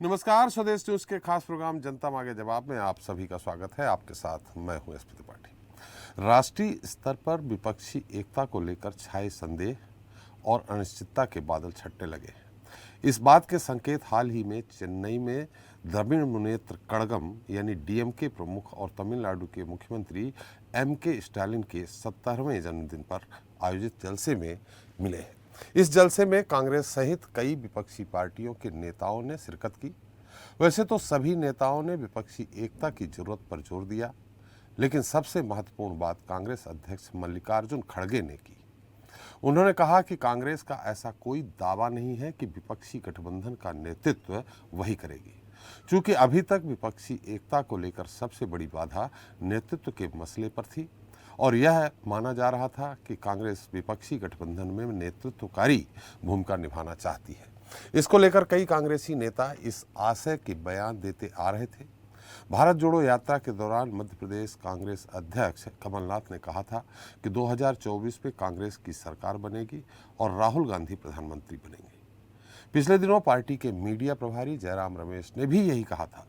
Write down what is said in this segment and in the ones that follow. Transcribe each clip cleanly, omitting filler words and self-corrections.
नमस्कार, स्वदेश न्यूज के खास प्रोग्राम जनता मांगे जवाब में आप सभी का स्वागत है। आपके साथ मैं हूं एस त्रिपाठी। राष्ट्रीय स्तर पर विपक्षी एकता को लेकर छाए संदेह और अनिश्चितता के बादल छटने लगे। इस बात के संकेत हाल ही में चेन्नई में द्रविड़ मुनेत्र कड़गम यानी डीएमके प्रमुख और तमिलनाडु के मुख्यमंत्री एमके स्टालिन के 70वें जन्मदिन पर आयोजित जलसे में मिले हैं। इस जलसे में कांग्रेस सहित कई विपक्षी पार्टियों के नेताओं ने शिरकत की। वैसे तो सभी नेताओं ने विपक्षी एकता की जरूरत पर जोर दिया, लेकिन सबसे महत्वपूर्ण बात कांग्रेस अध्यक्ष मल्लिकार्जुन खड़गे ने की। उन्होंने कहा कि कांग्रेस का ऐसा कोई दावा नहीं है कि विपक्षी गठबंधन का नेतृत्व वही करेगी, क्योंकि अभी तक विपक्षी एकता को लेकर सबसे बड़ी बाधा नेतृत्व के मसले पर थी और यह माना जा रहा था कि कांग्रेस विपक्षी गठबंधन में नेतृत्वकारी भूमिका निभाना चाहती है। इसको लेकर कई कांग्रेसी नेता इस आशय के बयान देते आ रहे थे। भारत जोड़ो यात्रा के दौरान मध्य प्रदेश कांग्रेस अध्यक्ष कमलनाथ ने कहा था कि 2024 में कांग्रेस की सरकार बनेगी और राहुल गांधी प्रधानमंत्री बनेंगे। पिछले दिनों पार्टी के मीडिया प्रभारी जयराम रमेश ने भी यही कहा था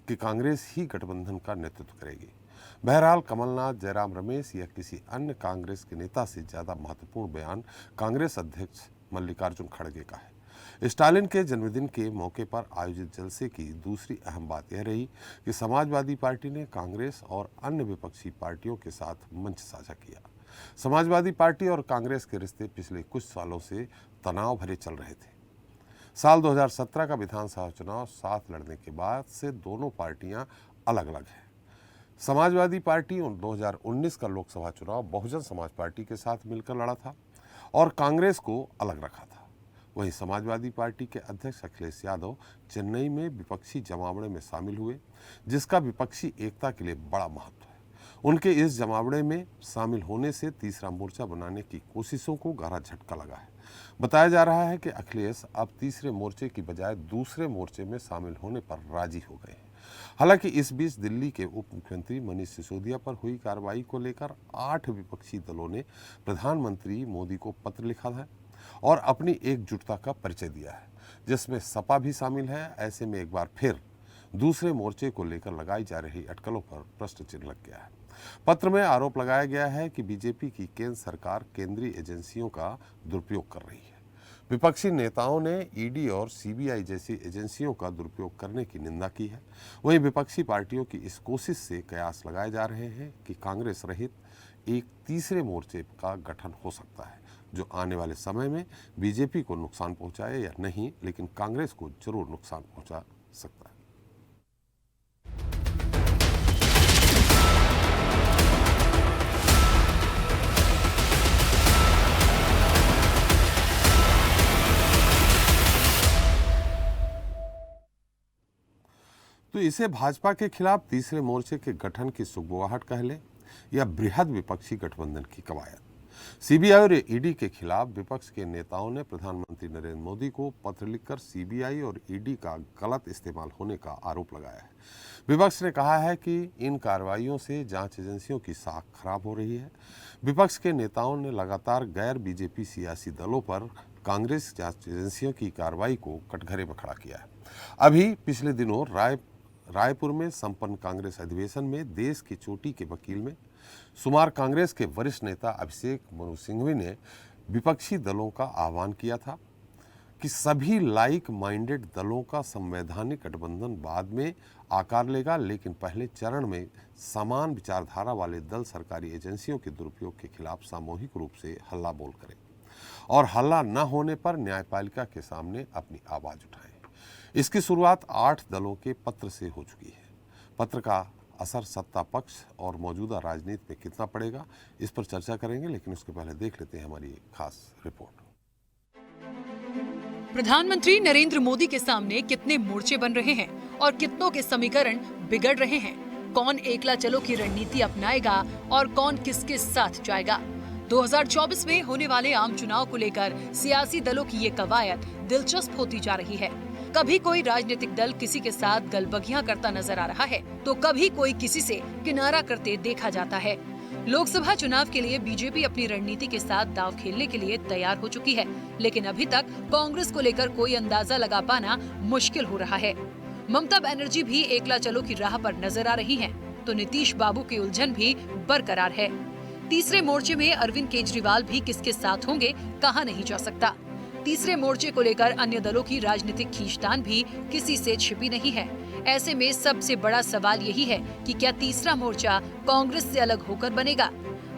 कि कांग्रेस ही गठबंधन का नेतृत्व करेगी। बहरहाल कमलनाथ, जयराम रमेश या किसी अन्य कांग्रेस के नेता से ज्यादा महत्वपूर्ण बयान कांग्रेस अध्यक्ष मल्लिकार्जुन खड़गे का है। स्टालिन के जन्मदिन के मौके पर आयोजित जलसे की दूसरी अहम बात यह रही कि समाजवादी पार्टी ने कांग्रेस और अन्य विपक्षी पार्टियों के साथ मंच साझा किया। समाजवादी पार्टी और कांग्रेस के रिश्ते पिछले कुछ सालों से तनाव भरे चल रहे थे। साल 2017 का विधानसभा चुनाव साथ लड़ने के बाद से दोनों पार्टियां अलग अलग हैं। समाजवादी पार्टी 2019 का लोकसभा चुनाव बहुजन समाज पार्टी के साथ मिलकर लड़ा था और कांग्रेस को अलग रखा था। वहीं समाजवादी पार्टी के अध्यक्ष अखिलेश यादव चेन्नई में विपक्षी जमावड़े में शामिल हुए, जिसका विपक्षी एकता के लिए बड़ा महत्व है। उनके इस जमावड़े में शामिल होने से तीसरा मोर्चा बनाने की कोशिशों को गहरा झटका लगा है। बताया जा रहा है कि अखिलेश अब तीसरे मोर्चे की बजाय दूसरे मोर्चे में शामिल होने पर राजी हो गए हैं। हालांकि इस बीच दिल्ली के उप मुख्यमंत्री मनीष सिसोदिया पर हुई कार्रवाई को लेकर 8 विपक्षी दलों ने प्रधानमंत्री मोदी को पत्र लिखा है और अपनी एकजुटता का परिचय दिया है, जिसमें सपा भी शामिल है। ऐसे में एक बार फिर दूसरे मोर्चे को लेकर लगाई जा रही अटकलों पर प्रश्न चिन्ह लग गया है। पत्र में आरोप लगाया गया है कि बीजेपी की केंद्र सरकार केंद्रीय एजेंसियों का दुरुपयोग कर रही है। विपक्षी नेताओं ने ईडी और सीबीआई जैसी एजेंसियों का दुरुपयोग करने की निंदा की है। वहीं विपक्षी पार्टियों की इस कोशिश से कयास लगाए जा रहे हैं कि कांग्रेस रहित एक तीसरे मोर्चे का गठन हो सकता है, जो आने वाले समय में बीजेपी को नुकसान पहुंचाए या नहीं, लेकिन कांग्रेस को जरूर नुकसान पहुंचा सकता है। तो इसे भाजपा के खिलाफ तीसरे मोर्चे के गठन की सुगबुगाहट कह ले या बृहद विपक्षी गठबंधन की कवायद। सीबीआई और ईडी के खिलाफ विपक्ष के नेताओं ने प्रधानमंत्री नरेंद्र मोदी को पत्र लिखकर सीबीआई और ईडी का गलत इस्तेमाल होने का आरोप लगाया है। विपक्ष ने कहा है कि इन कार्रवाइयों से जांच एजेंसियों की साख खराब हो रही है। विपक्ष के नेताओं ने लगातार गैर बीजेपी सियासी दलों पर कांग्रेस जांच एजेंसियों की कार्रवाई को कटघरे में खड़ा किया है। अभी पिछले दिनों रायपुर में संपन्न कांग्रेस अधिवेशन में देश की चोटी के वकील में शुमार कांग्रेस के वरिष्ठ नेता अभिषेक मनु सिंघवी ने विपक्षी दलों का आह्वान किया था कि सभी लाइक माइंडेड दलों का संवैधानिक गठबंधन बाद में आकार लेगा, लेकिन पहले चरण में समान विचारधारा वाले दल सरकारी एजेंसियों के दुरुपयोग के खिलाफ सामूहिक रूप से हल्ला बोल करें और हल्ला न होने पर न्यायपालिका के सामने अपनी आवाज उठाएं। इसकी शुरुआत 8 दलों के पत्र से हो चुकी है। पत्र का असर सत्ता पक्ष और मौजूदा राजनीति में कितना पड़ेगा, इस पर चर्चा करेंगे, लेकिन उसके पहले देख लेते हैं हमारी खास रिपोर्ट। प्रधानमंत्री नरेंद्र मोदी के सामने कितने मोर्चे बन रहे हैं और कितनों के समीकरण बिगड़ रहे हैं। कौन एकला चलो की रणनीति अपनाएगा और कौन किसके साथ जाएगा। 2024 में होने वाले आम चुनाव को लेकर सियासी दलों की ये कवायद दिलचस्प होती जा रही है। कभी कोई राजनीतिक दल किसी के साथ गलबगियां करता नजर आ रहा है, तो कभी कोई किसी से किनारा करते देखा जाता है। लोकसभा चुनाव के लिए बीजेपी अपनी रणनीति के साथ दांव खेलने के लिए तैयार हो चुकी है, लेकिन अभी तक कांग्रेस को लेकर कोई अंदाजा लगा पाना मुश्किल हो रहा है। ममता बनर्जी भी एकला चलो की राह पर नजर आ रही हैं, तो नीतीश बाबू की उलझन भी बरकरार है। तीसरे मोर्चे में अरविंद केजरीवाल भी किसके साथ होंगे कहा नहीं जा सकता। तीसरे मोर्चे को लेकर अन्य दलों की राजनीतिक खींचतान भी किसी से छिपी नहीं है। ऐसे में सबसे बड़ा सवाल यही है कि क्या तीसरा मोर्चा कांग्रेस से अलग होकर बनेगा।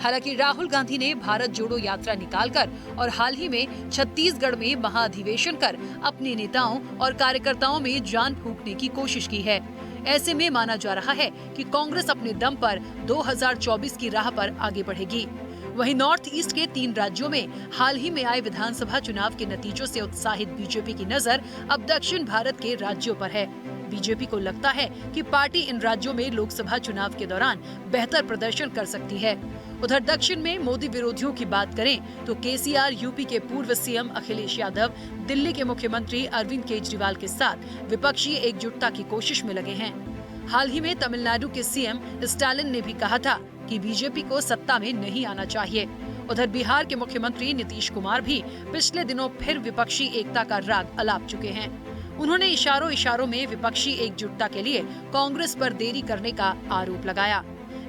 हालांकि राहुल गांधी ने भारत जोड़ो यात्रा निकालकर और हाल ही में छत्तीसगढ़ में महाअधिवेशन कर अपने नेताओं और कार्यकर्ताओं में जान फूंकने की कोशिश की है। ऐसे में माना जा रहा है कि कांग्रेस अपने दम पर 2024 की राह पर आगे बढ़ेगी। वहीं नॉर्थ ईस्ट के 3 राज्यों में हाल ही में आए विधानसभा चुनाव के नतीजों से उत्साहित बीजेपी की नजर अब दक्षिण भारत के राज्यों पर है। बीजेपी को लगता है कि पार्टी इन राज्यों में लोकसभा चुनाव के दौरान बेहतर प्रदर्शन कर सकती है। उधर दक्षिण में मोदी विरोधियों की बात करें तो केसीआर, यूपी के पूर्व सीएम अखिलेश यादव, दिल्ली के मुख्यमंत्री अरविंद केजरीवाल के साथ विपक्षी एकजुटता की कोशिश में लगे हैं। हाल ही में तमिलनाडु के सीएम स्टालिन ने भी कहा था कि बीजेपी को सत्ता में नहीं आना चाहिए। उधर बिहार के मुख्यमंत्री नीतीश कुमार भी पिछले दिनों फिर विपक्षी एकता का राग अलाप चुके हैं। उन्होंने इशारों में विपक्षी एकजुटता के लिए कांग्रेस पर देरी करने का आरोप लगाया।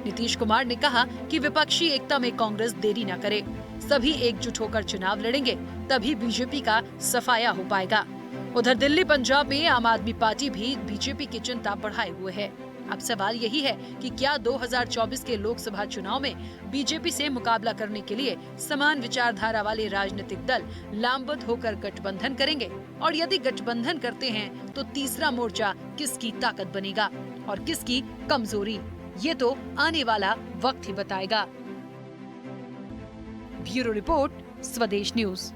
नीतीश कुमार ने कहा कि विपक्षी एकता में कांग्रेस देरी न करे, सभी एकजुट होकर चुनाव लड़ेंगे, तभी बीजेपी का सफाया हो पाएगा। उधर दिल्ली, पंजाब में आम आदमी पार्टी भी बीजेपी की चिंता बढ़ाए हुए है। अब सवाल यही है कि क्या 2024 के लोकसभा चुनाव में बीजेपी से मुकाबला करने के लिए समान विचारधारा वाले राजनीतिक दल लामबंद होकर गठबंधन करेंगे, और यदि गठबंधन करते हैं तो तीसरा मोर्चा किसकी ताकत बनेगा और किसकी कमजोरी, ये तो आने वाला वक्त ही बताएगा। ब्यूरो रिपोर्ट, स्वदेश न्यूज।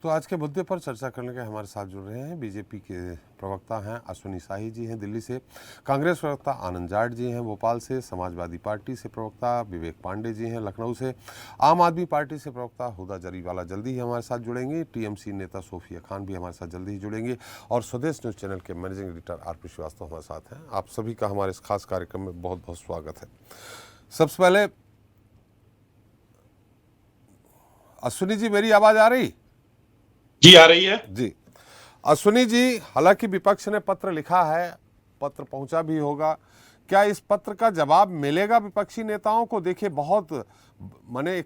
तो आज के मुद्दे पर चर्चा करने के हमारे साथ जुड़ रहे हैं बीजेपी के प्रवक्ता हैं अश्विनी शाही जी हैं दिल्ली से, कांग्रेस प्रवक्ता आनंद जाट जी हैं भोपाल से, समाजवादी पार्टी से प्रवक्ता विवेक पांडे जी हैं लखनऊ से, आम आदमी पार्टी से प्रवक्ता हुदा जरीवाला जल्दी ही हमारे साथ जुड़ेंगे, टीएमसी नेता सोफिया खान भी हमारे साथ जल्दी ही जुड़ेंगे, और स्वदेश न्यूज़ चैनल के मैनेजिंग एडिटर आरपी श्रीवास्तव हमारे साथ हैं। आप सभी का हमारे इस खास कार्यक्रम में बहुत बहुत स्वागत है। सबसे पहले अश्विनी जी, मेरी आवाज़ आ रही? जी आ रही है जी। अश्विनी जी, हालांकि विपक्ष ने पत्र लिखा है, पत्र पहुंचा भी होगा, क्या इस पत्र का जवाब मिलेगा विपक्षी नेताओं को? देखिए, बहुत माने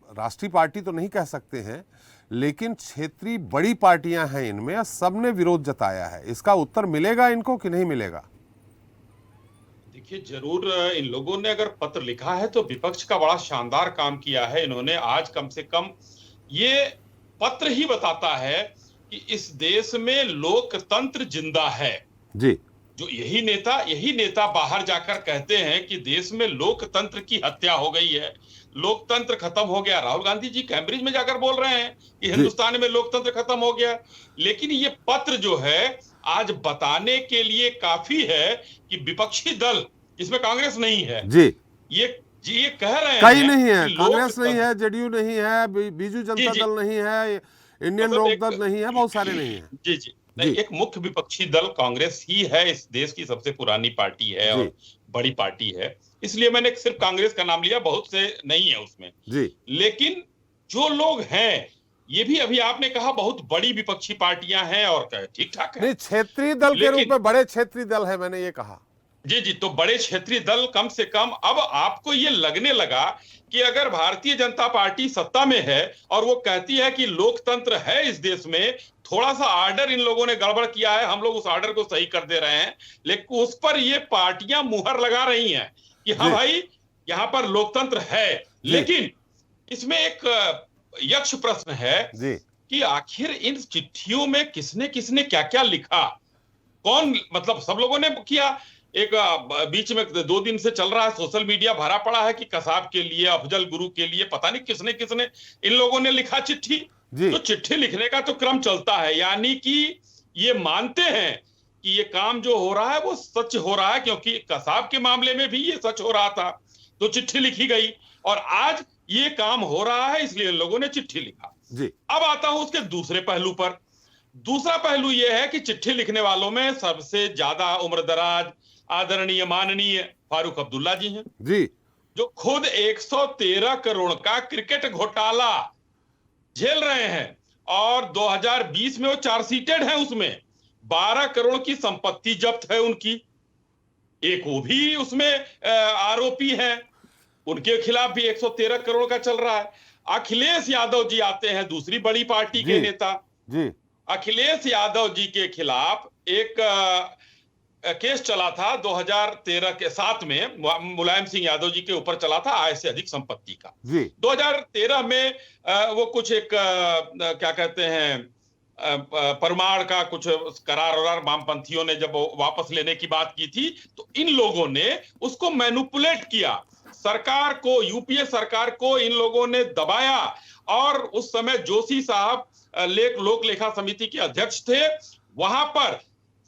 राष्ट्रीय पार्टी तो नहीं कह सकते हैं, लेकिन क्षेत्रीय बड़ी पार्टियां हैं इनमें, सबने विरोध जताया है, इसका उत्तर मिलेगा इनको कि नहीं मिलेगा? देखिए, जरूर इन लोगों ने अगर पत्र लिखा है तो विपक्ष का बड़ा शानदार काम किया है इन्होंने। आज कम से कम ये पत्र ही बताता है कि इस देश में लोकतंत्र जिंदा है। जी। जो यही नेता बाहर जाकर कहते हैं कि देश में लोकतंत्र की हत्या हो गई है, लोकतंत्र खत्म हो गया। राहुल गांधी जी कैम्ब्रिज में जाकर बोल रहे हैं कि हिंदुस्तान में लोकतंत्र खत्म हो गया। लेकिन ये पत्र जो है आज बताने के लिए काफी है कि विपक्षी दल, इसमें कांग्रेस नहीं है, जी, ये कह रहे हैं कहीं नहीं है, कांग्रेस नहीं है, जेडीयू नहीं है, बीजू जनता दल नहीं है, इंडियन लोकदल नहीं है, बहुत सारे नहीं है। जी जी, नहीं, एक मुख्य विपक्षी दल कांग्रेस ही है, इस देश की सबसे पुरानी पार्टी है और बड़ी पार्टी है, इसलिए मैंने सिर्फ कांग्रेस का नाम लिया, बहुत से नहीं है उसमें जी। लेकिन जो लोग हैं, ये भी अभी आपने कहा बहुत बड़ी विपक्षी पार्टियां हैं और ठीक ठाक है, क्षेत्रीय दल के रूप में बड़े क्षेत्रीय दल है, मैंने ये कहा। जी जी, तो बड़े क्षेत्रीय दल कम से कम अब आपको ये लगने लगा कि अगर भारतीय जनता पार्टी सत्ता में है और वो कहती है कि लोकतंत्र है इस देश में, थोड़ा सा ऑर्डर इन लोगों ने गड़बड़ किया है, हम लोग उस ऑर्डर को सही कर दे रहे हैं, लेकिन उस पर ये पार्टियां मुहर लगा रही हैं कि हाँ भाई यहाँ पर लोकतंत्र है। लेकिन इसमें एक यक्ष प्रश्न है कि आखिर इन चिट्ठियों में किसने किसने क्या क्या लिखा, कौन, मतलब सब लोगों ने किया। एक बीच में 2 दिन से चल रहा है, सोशल मीडिया भरा पड़ा है कि कसाब के लिए, अफजल गुरु के लिए, पता नहीं किसने किसने इन लोगों ने लिखा चिट्ठी। तो चिट्ठी लिखने का तो क्रम चलता है, यानी कि ये मानते हैं कि ये काम जो हो रहा है वो सच हो रहा है, क्योंकि कसाब के मामले में भी ये सच हो रहा था, तो चिट्ठी लिखी गई और आज ये काम हो रहा है, इसलिए लोगों ने चिट्ठी लिखा। अब आता हूं उसके दूसरे पहलू पर। दूसरा पहलू यह है कि चिट्ठी लिखने वालों में सबसे ज्यादा उम्रदराज आदरणीय माननीय फारूक अब्दुल्ला जी हैं जी, जो खुद 113 करोड़ का क्रिकेट घोटाला झेल रहे हैं और 2020 में वो चार्जशीटेड हैं, उसमें 12 करोड़ की संपत्ति जब्त है उनकी, एक वो भी उसमें आरोपी है, उनके खिलाफ भी 113 करोड़ का चल रहा है। अखिलेश यादव जी आते हैं, दूसरी बड़ी पार्टी के नेता जी। अखिलेश यादव जी के खिलाफ एक केस चला था 2013 के 7 में, मुलायम सिंह यादव जी के ऊपर चला था आय से अधिक संपत्ति का जी। 2013 में वो कुछ एक क्या कहते हैं परमार का कुछ करार वरार वामपंथियों ने जब वापस लेने की बात की थी, तो इन लोगों ने उसको मैनिपुलेट किया, सरकार को, यूपीए सरकार को इन लोगों ने दबाया। और उस समय जोशी साहब लोक लेखा समिति के अध्यक्ष थे, वहां पर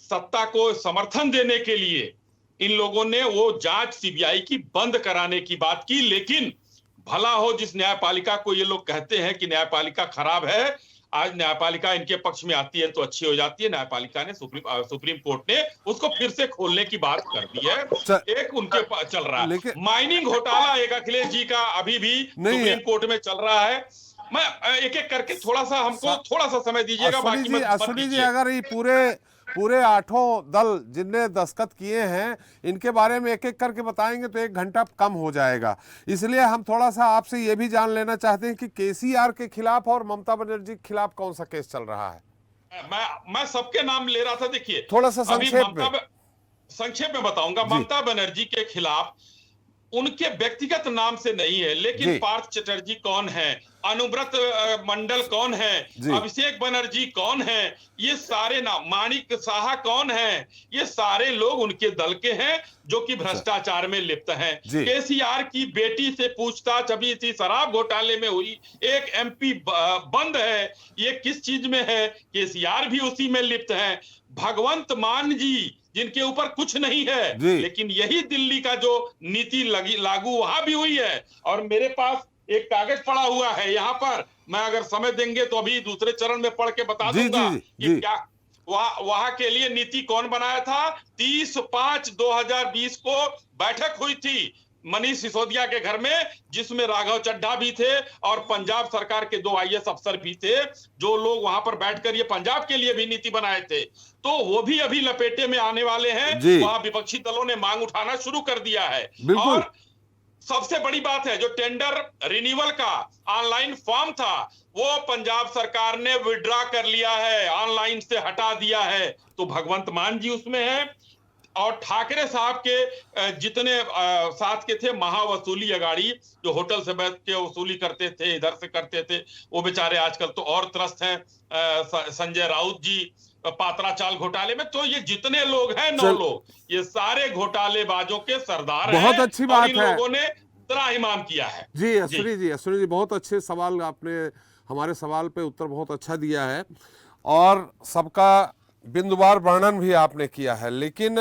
सत्ता को समर्थन देने के लिए इन लोगों ने वो जांच सीबीआई की बंद कराने की बात की। लेकिन भला हो जिस न्यायपालिका को ये लोग कहते हैं कि न्यायपालिका खराब है, आज न्यायपालिका इनके पक्ष में आती है तो अच्छी हो जाती है। न्यायपालिका ने सुप्रीम कोर्ट ने उसको फिर से खोलने की बात कर दी है। एक उनके पास चल रहा है माइनिंग घोटाला, एक अखिलेश जी का अभी भी सुप्रीम कोर्ट में चल रहा है। मैं एक एक करके थोड़ा सा, हमको थोड़ा सा समय दीजिएगा, बाकी मैं अश्विनी जी, अगर ये पूरे 8 दल जिनने दस्तखत किए हैं इनके बारे में एक एक करके बताएंगे तो 1 घंटा कम हो जाएगा। इसलिए हम थोड़ा सा आपसे ये भी जान लेना चाहते हैं कि केसीआर के खिलाफ और ममता बनर्जी के खिलाफ कौन सा केस चल रहा है। मैं सबके नाम ले रहा था। देखिए थोड़ा सा संक्षेप में बताऊंगा। ममता बनर्जी के खिलाफ उनके व्यक्तिगत नाम से नहीं है, लेकिन पार्थ चटर्जी कौन है, अनुव्रत मंडल कौन है, अभिषेक बनर्जी कौन है, ये सारे नाम, माणिक साहा कौन है, ये सारे लोग उनके दल के हैं जो कि भ्रष्टाचार में लिप्त हैं। केसीआर की बेटी से पूछताछ अभी इसी शराब घोटाले में हुई, एक एमपी बंद है, ये किस चीज में है? केसीआर भी उसी में लिप्त है। भगवंत मान जी जिनके ऊपर कुछ नहीं है, लेकिन यही दिल्ली का जो नीति लागू वहां भी हुई है। और मेरे पास एक कागज पड़ा हुआ है यहाँ पर, मैं अगर समय देंगे तो अभी दूसरे चरण में पढ़ के बता दूंगा कि क्या वहां के लिए नीति कौन बनाया था। 30/5/2020 को बैठक हुई थी मनीष सिसोदिया के घर में, जिसमें राघव चड्ढा भी थे और पंजाब सरकार के 2 IAS अफसर भी थे, जो लोग वहां पर बैठकर ये पंजाब के लिए भी नीति बनाए थे। तो वो भी अभी लपेटे में आने वाले हैं। वहां विपक्षी दलों ने मांग उठाना शुरू कर दिया है। और सबसे बड़ी बात है, जो टेंडर रिन्यूअल का ऑनलाइन फॉर्म था वो पंजाब सरकार ने विड्रॉ कर लिया है, ऑनलाइन से हटा दिया है। तो भगवंत मान जी उसमें है। और ठाकरे साहब के जितने साथ के थे महावसूली अगाड़ी, जो होटल से बैठ के वसूली करते थे, इधर से करते थे, वो बेचारे आजकल तो और त्रस्त हैं। संजय राउत जी पात्रा चाल घोटाले में। तो ये जितने लोग हैं 9 लोग, ये सारे घोटालेबाजों के सरदार हैं। बहुत अच्छी बात है, लोगों ने त्राहिमाम किया है। जी अश्विनी जी बहुत अच्छे सवाल, आपने हमारे सवाल पे उत्तर बहुत अच्छा दिया है और सबका बिंदुवार वर्णन भी आपने किया है। लेकिन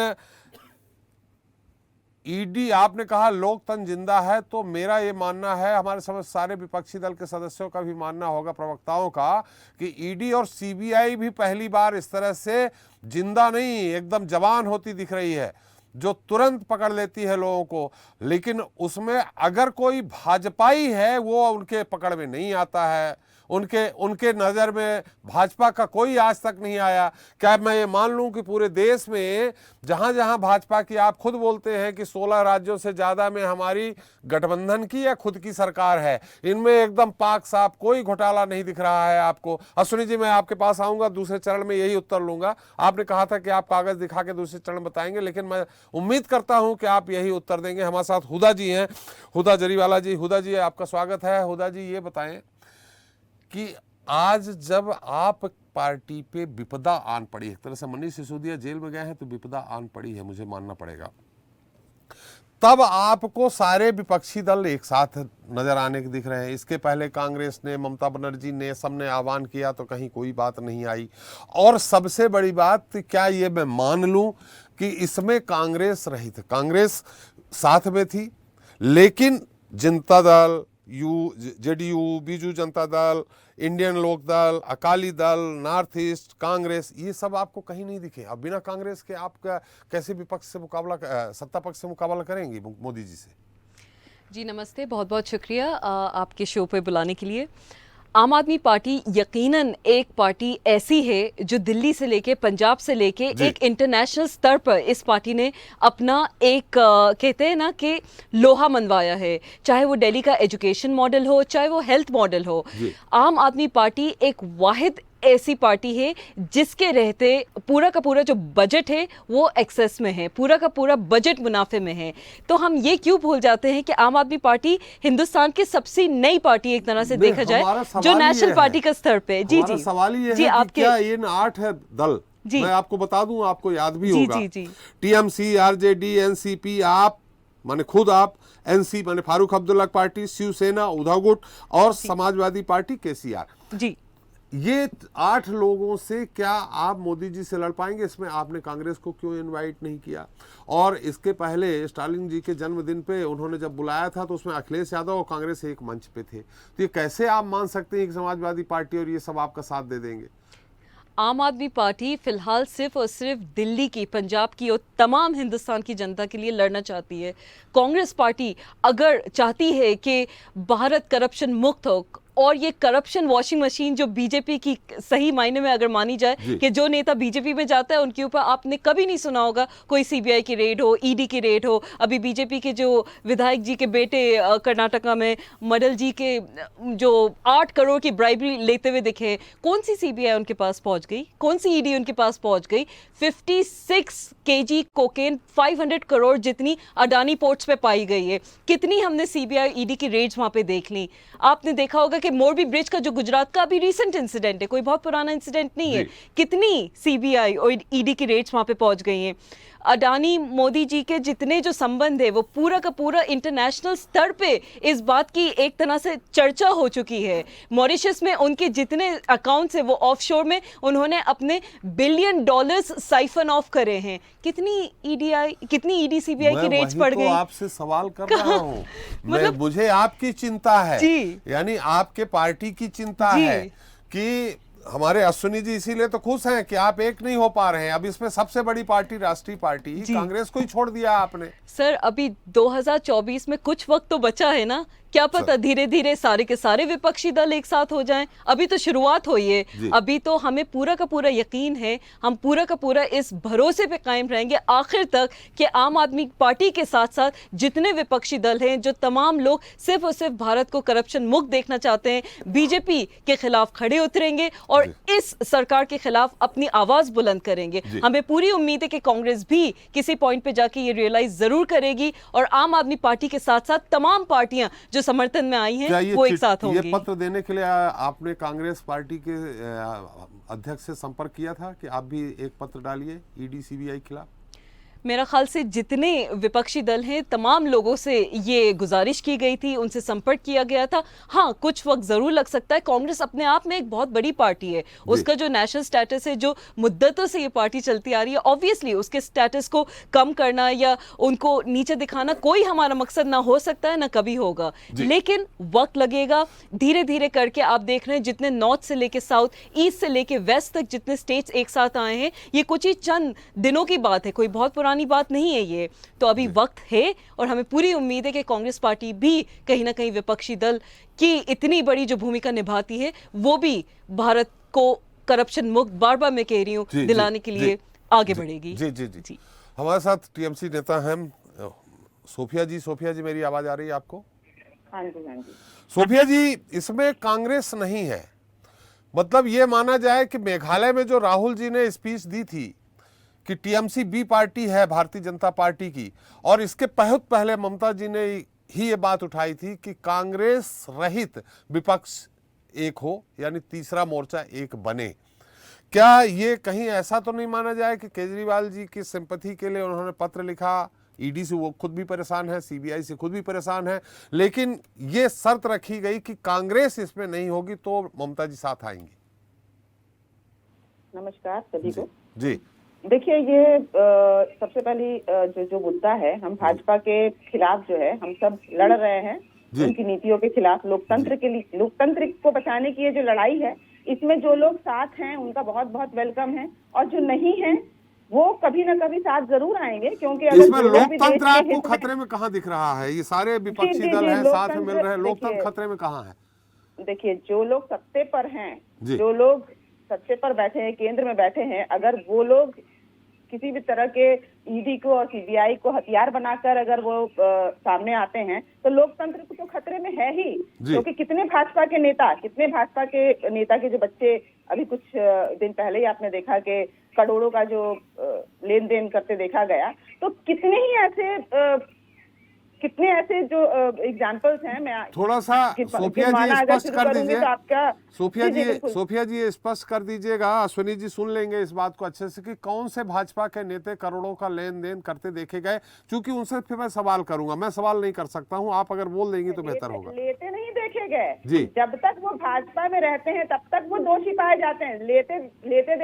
ईडी, आपने कहा लोकतंत्र जिंदा है, तो मेरा ये मानना है, हमारे समझ सारे विपक्षी दल के सदस्यों का भी मानना होगा, प्रवक्ताओं का, कि ईडी और सीबीआई भी पहली बार इस तरह से जिंदा नहीं, एकदम जवान होती दिख रही है, जो तुरंत पकड़ लेती है लोगों को। लेकिन उसमें अगर कोई भाजपाई है वो उनके पकड़ में नहीं आता है, उनके नज़र में भाजपा का कोई आज तक नहीं आया। क्या मैं ये मान लूं कि पूरे देश में जहां जहां भाजपा की, आप खुद बोलते हैं कि 16 राज्यों से ज़्यादा में हमारी गठबंधन की या खुद की सरकार है, इनमें एकदम पाक साफ कोई घोटाला नहीं दिख रहा है आपको। अश्विनी जी, मैं आपके पास आऊँगा, दूसरे चरण में यही उत्तर लूँगा। आपने कहा था कि आप कागज़ दिखा के दूसरे चरण बताएंगे, लेकिन मैं उम्मीद करता हूँ कि आप यही उत्तर देंगे। हमारे साथ हुदा जी हैं, हुदा जरीवाला जी। हुदा जी, आपका स्वागत है। हुदा जी, ये बताएं कि आज जब आप पार्टी पे विपदा आन पड़ी, एक तरह से मनीष सिसोदिया जेल में गए हैं तो विपदा आन पड़ी है, मुझे मानना पड़ेगा, तब आपको सारे विपक्षी दल एक साथ नजर आने के दिख रहे हैं। इसके पहले कांग्रेस ने, ममता बनर्जी ने, सबने आह्वान किया तो कहीं कोई बात नहीं आई। और सबसे बड़ी बात, क्या ये मैं मान लूं कि इसमें कांग्रेस रहित, कांग्रेस साथ में थी, लेकिन जनता दल, जेडीयू, बीजू जनता दल, इंडियन लोक दल, अकाली दल, नॉर्थ ईस्ट, कांग्रेस, ये सब आपको कहीं नहीं दिखे। अब बिना कांग्रेस के आप कैसे विपक्ष से मुकाबला, सत्ता पक्ष से मुकाबला करेंगी मोदी जी से? जी नमस्ते, बहुत बहुत शुक्रिया आपके शो पे बुलाने के लिए। आम आदमी पार्टी यकीनन एक पार्टी ऐसी है जो दिल्ली से लेके पंजाब से लेके एक इंटरनेशनल स्तर पर इस पार्टी ने अपना एक कहते हैं ना कि लोहा मनवाया है, चाहे वो दिल्ली का एजुकेशन मॉडल हो, चाहे वो हेल्थ मॉडल हो। आम आदमी पार्टी एक वाहिद ऐसी पार्टी है जिसके रहते पूरा का पूरा जो बजट है वो एक्सेस में है, पूरा का पूरा बजट मुनाफे में है। तो हम ये क्यों भूल जाते हैं कि आम आदमी पार्टी हिंदुस्तान की सबसे नई पार्टी एक तरह से देखा जाए जो नेशनल पार्टी का स्तर पे। जी जी, सवाल ये जी, है कि आपके क्या इन 8 है दल, जी, मैं आपको बता दूं, आपको याद भी जी, होगा, जी, जी, टीएमसी, आरजेडी, एनसीपी, आप माने खुद आप, एनसी माने फारूक अब्दुल्ला पार्टी, शिवसेना, उद्धव गुट और समाजवादी पार्टी केसीआर। जी, ये 8 लोगों से क्या आप मोदी जी से लड़ पाएंगे? इसमें आपने कांग्रेस को क्यों इनवाइट नहीं किया? और इसके पहले स्टालिन जी के जन्मदिन पे उन्होंने जब बुलाया था तो उसमें अखिलेश यादव और कांग्रेस एक मंच पे थे। तो ये कैसे आप मान सकते हैं कि समाजवादी पार्टी और ये सब आपका साथ दे देंगे? आम आदमी पार्टी फिलहाल सिर्फ और सिर्फ दिल्ली की, पंजाब की और तमाम हिंदुस्तान की जनता के लिए लड़ना चाहती है। कांग्रेस पार्टी अगर चाहती है कि भारत करप्शन मुक्त हो, और ये करप्शन वॉशिंग मशीन जो बीजेपी की सही मायने में अगर मानी जाए कि जो नेता बीजेपी में जाता है उनके ऊपर आपने कभी नहीं सुना होगा कोई सीबीआई की रेड हो, ईडी की रेड हो। अभी बीजेपी के जो विधायक जी के बेटे कर्नाटका में मडल जी के जो 8 करोड़ की ब्राइबरी लेते हुए दिखे, कौन सी सीबीआई उनके पास पहुंच गई, कौन सी ईडी उनके पास पहुंच गई? 56 केजी कोकेन 500 करोड़ जितनी अडानी पोर्ट्स पे पाई गई है। कितनी हमने सीबीआई ईडी की रेड्स वहां पे देख ली। आपने देखा होगा कि मोरबी ब्रिज का जो गुजरात का अभी रीसेंट इंसिडेंट है, कोई बहुत पुराना इंसिडेंट नहीं है, कितनी सीबीआई और ईडी की रेड्स वहां पे पहुंच गई हैं। अडानी मोदी जी के जितने जो संबंध है वो पूरा का पूरा इंटरनेशनल स्तर पे इस बात की एक तरह से चर्चा हो चुकी है। मॉरिशस में उनके जितने अकाउंट्स है वो ऑफशोर में उन्होंने अपने $billion साइफन ऑफ करे हैं। कितनी ईडी सीबीआई की रेड्स पड़ गई? आपसे सवाल कर रहा हूँ मतलब मुझे आपकी चिंता है, यानी आपके पार्टी की चिंता है कि हमारे अश्विनी जी इसीलिए तो खुश हैं कि आप एक नहीं हो पा रहे हैं। अब इसमें सबसे बड़ी पार्टी राष्ट्रीय पार्टी कांग्रेस को ही छोड़ दिया आपने। सर अभी 2024 में कुछ वक्त तो बचा है ना, क्या पता धीरे धीरे सारे के सारे विपक्षी दल एक साथ हो जाएं। अभी तो शुरुआत हुई है, अभी तो हमें पूरा का पूरा यकीन है, हम पूरा का पूरा इस भरोसे पे कायम रहेंगे आखिर तक कि आम आदमी पार्टी के साथ साथ जितने विपक्षी दल हैं, जो तमाम लोग सिर्फ और सिर्फ भारत को करप्शन मुक्त देखना चाहते हैं, बीजेपी के खिलाफ खड़े उतरेंगे और इस सरकार के खिलाफ अपनी आवाज बुलंद करेंगे। हमें पूरी उम्मीद है कि कांग्रेस भी किसी पॉइंट पे जाके ये रियलाइज जरूर करेगी और आम आदमी पार्टी के साथ साथ तमाम पार्टियां जो समर्थन में आई हैं वो एक साथ होंगी। ये पत्र देने के लिए आपने कांग्रेस पार्टी के अध्यक्ष से संपर्क किया था कि आप भी एक पत्र डालिए ईडी सीबीआई खिलाफ? मेरा ख्याल से जितने विपक्षी दल हैं तमाम लोगों से ये गुजारिश की गई थी, उनसे संपर्क किया गया था। हाँ, कुछ वक्त जरूर लग सकता है। कांग्रेस अपने आप में एक बहुत बड़ी पार्टी है, उसका जो नेशनल स्टेटस है, जो मुद्दतों से ये पार्टी चलती आ रही है, ऑब्वियसली उसके स्टेटस को कम करना या उनको नीचे दिखाना कोई हमारा मकसद ना हो सकता है, ना कभी होगा, लेकिन वक्त लगेगा। धीरे धीरे करके आप देख रहे हैं जितने नॉर्थ से लेके साउथ, ईस्ट से लेके वेस्ट तक जितने स्टेट्स एक साथ आए हैं, ये कुछ ही चंद दिनों की बात है, कोई बहुत पुरानी बात नहीं है ये। तो अभी वक्त है और हमें पूरी उम्मीद है कि कांग्रेस पार्टी भी कहीं ना कहीं विपक्षी दल की इतनी बड़ी जो भूमिका निभाती है वो भी भारत को करप्शन मुक्त, बार बार मैं कह रही हूँ, दिलाने के लिए आगे बढ़ेगी। जी जी जी, हमारे साथ टीएमसी नेता हैं सोफिया जी। सोफिया जी, मेरी आवाज आ रही है आपको? हाँ जी, हाँ जी। सोफिया जी, इसमें कांग्रेस नहीं है, मतलब ये माना जाए कि मेघालय में जो राहुल जी ने स्पीच दी थी कि टीएमसी बी पार्टी है भारतीय जनता पार्टी की, और इसके बहुत पहले ममता जी ने ही ये बात उठाई थी कि कांग्रेस रहित विपक्ष एक हो, यानी तीसरा मोर्चा एक बने। क्या ये कहीं ऐसा तो नहीं माना जाए कि केजरीवाल जी की सिंपैथी के लिए उन्होंने पत्र लिखा? ईडी से वो खुद भी परेशान है, सीबीआई से खुद भी परेशान है, लेकिन ये शर्त रखी गई कि कांग्रेस इसमें नहीं होगी तो ममता जी साथ आएंगी। नमस्कार सभी को। जी देखिए, ये सबसे पहली जो मुद्दा है, हम भाजपा के खिलाफ जो है हम सब लड़ रहे हैं, उनकी नीतियों के खिलाफ। लोकतंत्र के लिए, लोकतंत्र को बचाने की ये जो लड़ाई है, इसमें जो लोग साथ हैं उनका बहुत बहुत वेलकम है, और जो नहीं है वो कभी ना कभी साथ जरूर आएंगे, क्योंकि इसमें लोकतंत्र आपको खतरे में कहाँ दिख रहा है? ये सारे विपक्षी दल हैं, साथ में मिल रहे हैं, लोकतंत्र खतरे में कहाँ है? देखिए, जो लोग सत्ते पर हैं, जी। जो लोग सत्ते पर बैठे हैं, केंद्र में बैठे हैं, अगर वो लोग किसी भी तरह के ईडी को और सीबीआई को हथियार बनाकर अगर वो सामने आते हैं तो लोकतंत्र तो खतरे में है ही। क्योंकि कितने भाजपा के नेता के जो बच्चे अभी कुछ दिन पहले ही आपने देखा कि करोड़ों का जो लेन देन करते देखा गया, तो कितने ऐसे जो एग्जाम्पल्स हैं। मैं थोड़ा सा सोफिया जी स्पष्ट कर दीजिए, सोफिया जी स्पष्ट कर दीजिएगा, अश्विनी जी सुन लेंगे इस बात को अच्छे से कि कौन से भाजपा के नेता करोड़ों का लेन देन करते देखे गए, क्योंकि उनसे फिर मैं सवाल करूंगा। मैं सवाल नहीं कर सकता हूँ, आप अगर बोल देंगी तो बेहतर होगा। लेते नहीं देखे गए जी। जब तक वो भाजपा में रहते हैं तब तक वो दोषी पाए जाते हैं। लेते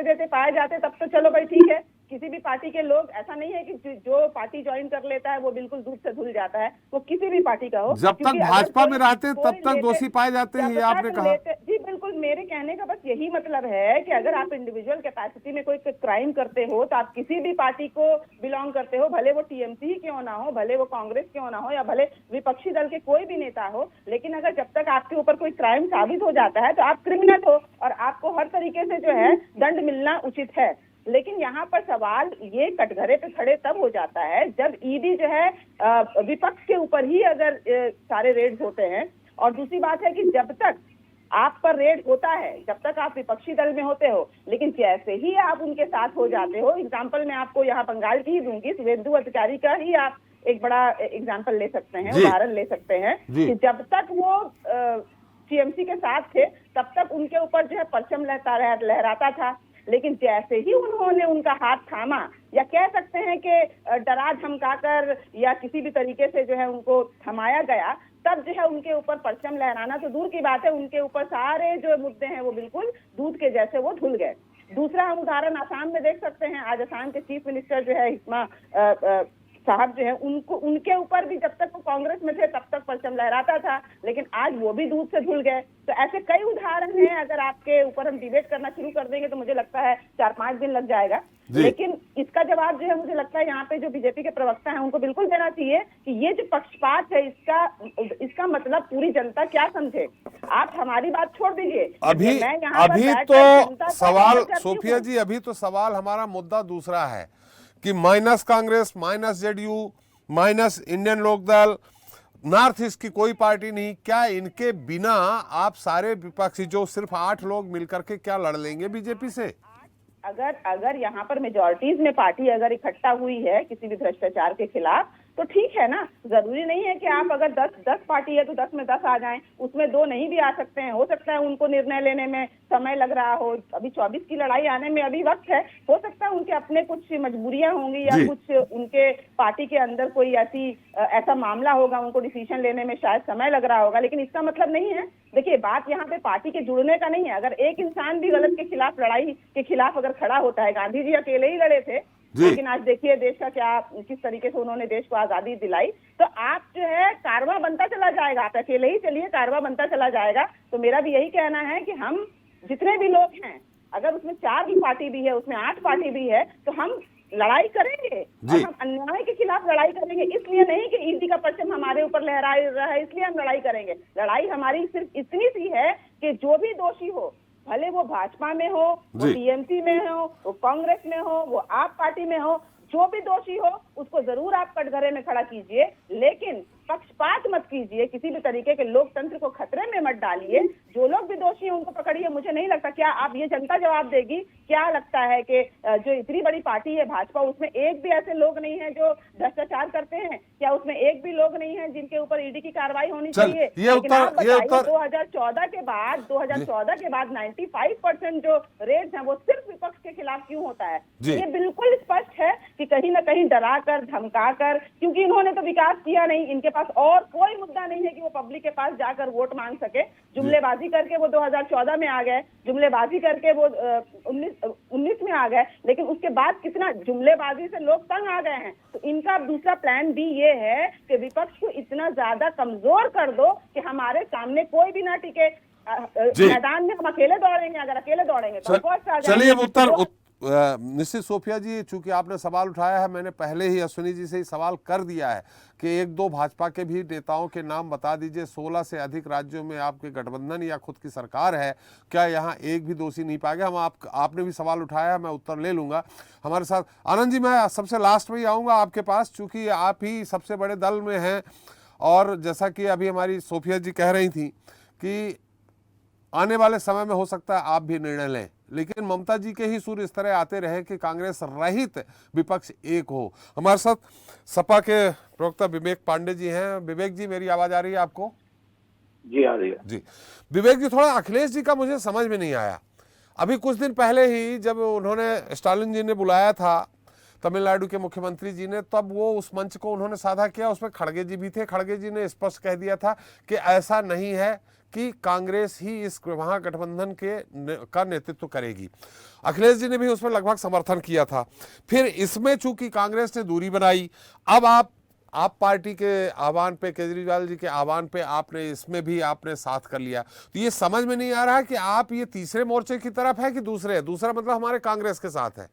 देते पाए जाते तब तो चलो भाई ठीक है, किसी भी पार्टी के लोग, ऐसा नहीं है कि जो पार्टी ज्वाइन कर लेता है वो बिल्कुल दूध से धुल जाता है, वो किसी भी पार्टी का हो। जब तक भाजपा में रहते हैं तब तक दोषी पाए जाते हैं, ये आपने कहा। जी बिल्कुल, मेरे कहने का बस यही मतलब है कि अगर आप इंडिविजुअल कैपेसिटी में कोई क्राइम करते हो तो आप किसी भी पार्टी को बिलोंग करते हो, भले वो टीएमसी ही क्यों ना हो, भले वो कांग्रेस क्यों ना हो, या भले विपक्षी दल के कोई भी नेता हो, लेकिन अगर जब तक आपके ऊपर कोई क्राइम साबित हो जाता है तो आप क्रिमिनल हो और आपको हर तरीके से जो है दंड मिलना उचित है। लेकिन यहाँ पर सवाल ये कटघरे पे खड़े तब हो जाता है जब ईडी जो है विपक्ष के ऊपर ही अगर सारे रेड्स होते हैं। और दूसरी बात है कि जब तक आप पर रेड होता है, जब तक आप विपक्षी दल में होते हो, लेकिन जैसे ही आप उनके साथ हो जाते हो, एग्जाम्पल मैं आपको यहाँ बंगाल की ही दूंगी, शुभेंदु अधिकारी का ही आप एक बड़ा एग्जाम्पल ले सकते हैं, उदाहरण ले सकते हैं कि जब तक वो टीएमसी के साथ थे तब तक उनके ऊपर जो है परचम लहराता था, लेकिन जैसे ही उन्होंने उनका हाथ थामा, या कह सकते हैं कि डरा धमकाकर या किसी भी तरीके से जो है उनको थमाया गया, तब जो है उनके ऊपर परचम लहराना तो दूर की बात है, उनके ऊपर सारे जो मुद्दे हैं वो बिल्कुल दूध के जैसे वो धुल गए। दूसरा हम उदाहरण आसाम में देख सकते हैं। आज आसाम के चीफ मिनिस्टर जो है हिस्मा साहब जो है, उनके ऊपर भी जब तक वो कांग्रेस में थे तब तक परचम लहराता था, लेकिन आज वो भी दूध से धुल गए। तो ऐसे कई उदाहरण हैं, अगर आपके ऊपर हम डिबेट करना शुरू कर देंगे तो मुझे लगता है 4-5 दिन लग जाएगा। लेकिन इसका जवाब जो है मुझे लगता है यहाँ पे जो बीजेपी के प्रवक्ता हैं उनको बिल्कुल देना चाहिए कि ये जो पक्षपात है इसका मतलब पूरी जनता क्या समझे। आप हमारी बात छोड़ दीजिए, अभी तो सवाल सोफिया जी, अभी तो सवाल हमारा मुद्दा दूसरा है कि minus Congress, minus JDU, minus Indian Lokdal, north east की कोई पार्टी नहीं, क्या इनके बिना आप सारे विपक्षी जो सिर्फ 8 लोग मिलकर के क्या लड़ लेंगे बीजेपी से? अगर यहाँ पर मेजॉरिटीज में पार्टी अगर इकट्ठा हुई है किसी भी भ्रष्टाचार के खिलाफ तो ठीक है ना। जरूरी नहीं है कि आप अगर 10 पार्टी है तो 10 में 10 आ जाएं, उसमें 2 नहीं भी आ सकते हैं। हो सकता है उनको निर्णय लेने में समय लग रहा हो, अभी 24 की लड़ाई आने में अभी वक्त है, हो सकता है उनके अपने कुछ मजबूरियां होंगी या कुछ उनके पार्टी के अंदर कोई ऐसा मामला होगा, उनको डिसीजन लेने में शायद समय लग रहा होगा, लेकिन इसका मतलब नहीं है। देखिए, बात यहाँ पे पार्टी के जुड़ने का नहीं है। अगर एक इंसान भी गलत के खिलाफ, लड़ाई के खिलाफ अगर खड़ा होता है, गांधी जी अकेले ही लड़े थे, लेकिन आज देखिए देश का किस तरीके से उन्होंने देश को आजादी दिलाई, तो आप जो है कारवां बनता चला जाएगा। आप अकेले ही चलिए, कारवां बनता चला जाएगा। तो मेरा भी यही कहना है कि हम जितने भी लोग हैं, अगर उसमें 4 भी पार्टी भी है, उसमें 8 पार्टी भी है, तो हम लड़ाई करेंगे और हम अन्याय के खिलाफ लड़ाई करेंगे। इसलिए नहीं कि ईडी का परचम हमारे ऊपर लहरा रहा है इसलिए हम लड़ाई करेंगे। लड़ाई हमारी सिर्फ इतनी सी है कि जो भी दोषी हो, भले वो भाजपा में हो, वो टीएमसी में हो, वो कांग्रेस में हो, वो आप पार्टी में हो, जो भी दोषी हो उसको जरूर आप कटघरे में खड़ा कीजिए, लेकिन पक्षपात मत कीजिए, किसी भी तरीके के लोकतंत्र को खतरे में मत डालिए। जो लोग भी दोषी हैं उनको पकड़िए। मुझे नहीं लगता, क्या आप ये जनता जवाब देगी, क्या लगता है कि जो इतनी बड़ी पार्टी है भाजपा, उसमें एक भी ऐसे लोग नहीं है जो भ्रष्टाचार करते हैं? क्या उसमें एक भी लोग नहीं है जिनके ऊपर ईडी की कार्रवाई होनी चाहिए? लेकिन आप बताइए, 2014 के बाद 95% जो रेड्स हैं वो सिर्फ विपक्ष के खिलाफ क्यों होता है? ये बिल्कुल स्पष्ट है कि कहीं ना कहीं डरा कर, धमका कर, क्योंकि इन्होंने तो विकास किया नहीं, इनके पास और कोई मुद्दा नहीं है कि वो पब्लिक के पास जाकर वोट मांग सके। जुमलेबाजी करके वो 2014 में आ गए, जुमलेबाजी करके वो 19 में आ गए, लेकिन उसके बाद कितना जुमलेबाजी से लोग तंग आ गए हैं। तो इनका दूसरा प्लान भी ये है कि विपक्ष को इतना ज्यादा कमजोर कर दो कि हमारे सामने कोई भी ना टिके, मैदान में हम अकेले दौड़ेंगे। अगर अकेले दौड़ेंगे तो चलिए निश्चित सोफिया जी, चूंकि आपने सवाल उठाया है, मैंने पहले ही अश्विनी जी से ही सवाल कर दिया है कि एक दो भाजपा के भी नेताओं के नाम बता दीजिए। 16 से अधिक राज्यों में आपके गठबंधन या खुद की सरकार है, क्या यहाँ एक भी दोषी नहीं पाएगा? आपने भी सवाल उठाया है, मैं उत्तर ले लूंगा। हमारे साथ आनंद जी, मैं सबसे लास्ट में ही आऊँगा आपके पास, चूँकि आप ही सबसे बड़े दल में हैं, और जैसा कि अभी हमारी सोफिया जी कह रही थी कि आने वाले समय में हो सकता है आप भी निर्णय लें, लेकिन ममता जी के ही सुर इस तरह आते रहे कि कांग्रेस रहित विपक्ष एक हो। हमारे साथ सपा के प्रवक्ता विवेक पांडे जी हैं। विवेक जी, मेरी आवाज आ रही है आपको? जी आ रही है। जी विवेक जी, थोड़ा अखिलेश जी का मुझे समझ में नहीं आया। अभी कुछ दिन पहले ही जब उन्होंने स्टालिन जी ने बुलाया था तमिलनाडु के मुख्यमंत्री जी ने, तब वो उस मंच को उन्होंने साझा किया, उसमें खड़गे जी भी थे। खड़गे जी ने स्पष्ट कह दिया था कि ऐसा नहीं है कि कांग्रेस ही इस महागठबंधन का नेतृत्व करेगी। अखिलेश जी ने भी उसमें लगभग समर्थन किया था। फिर इसमें चूंकि कांग्रेस ने दूरी बनाई, अब आप पार्टी के आह्वान पे, केजरीवाल जी के आह्वान पे आपने इसमें भी आपने साथ कर लिया। तो ये समझ में नहीं आ रहा कि आप ये तीसरे मोर्चे की तरफ है कि दूसरा मतलब हमारे कांग्रेस के साथ है।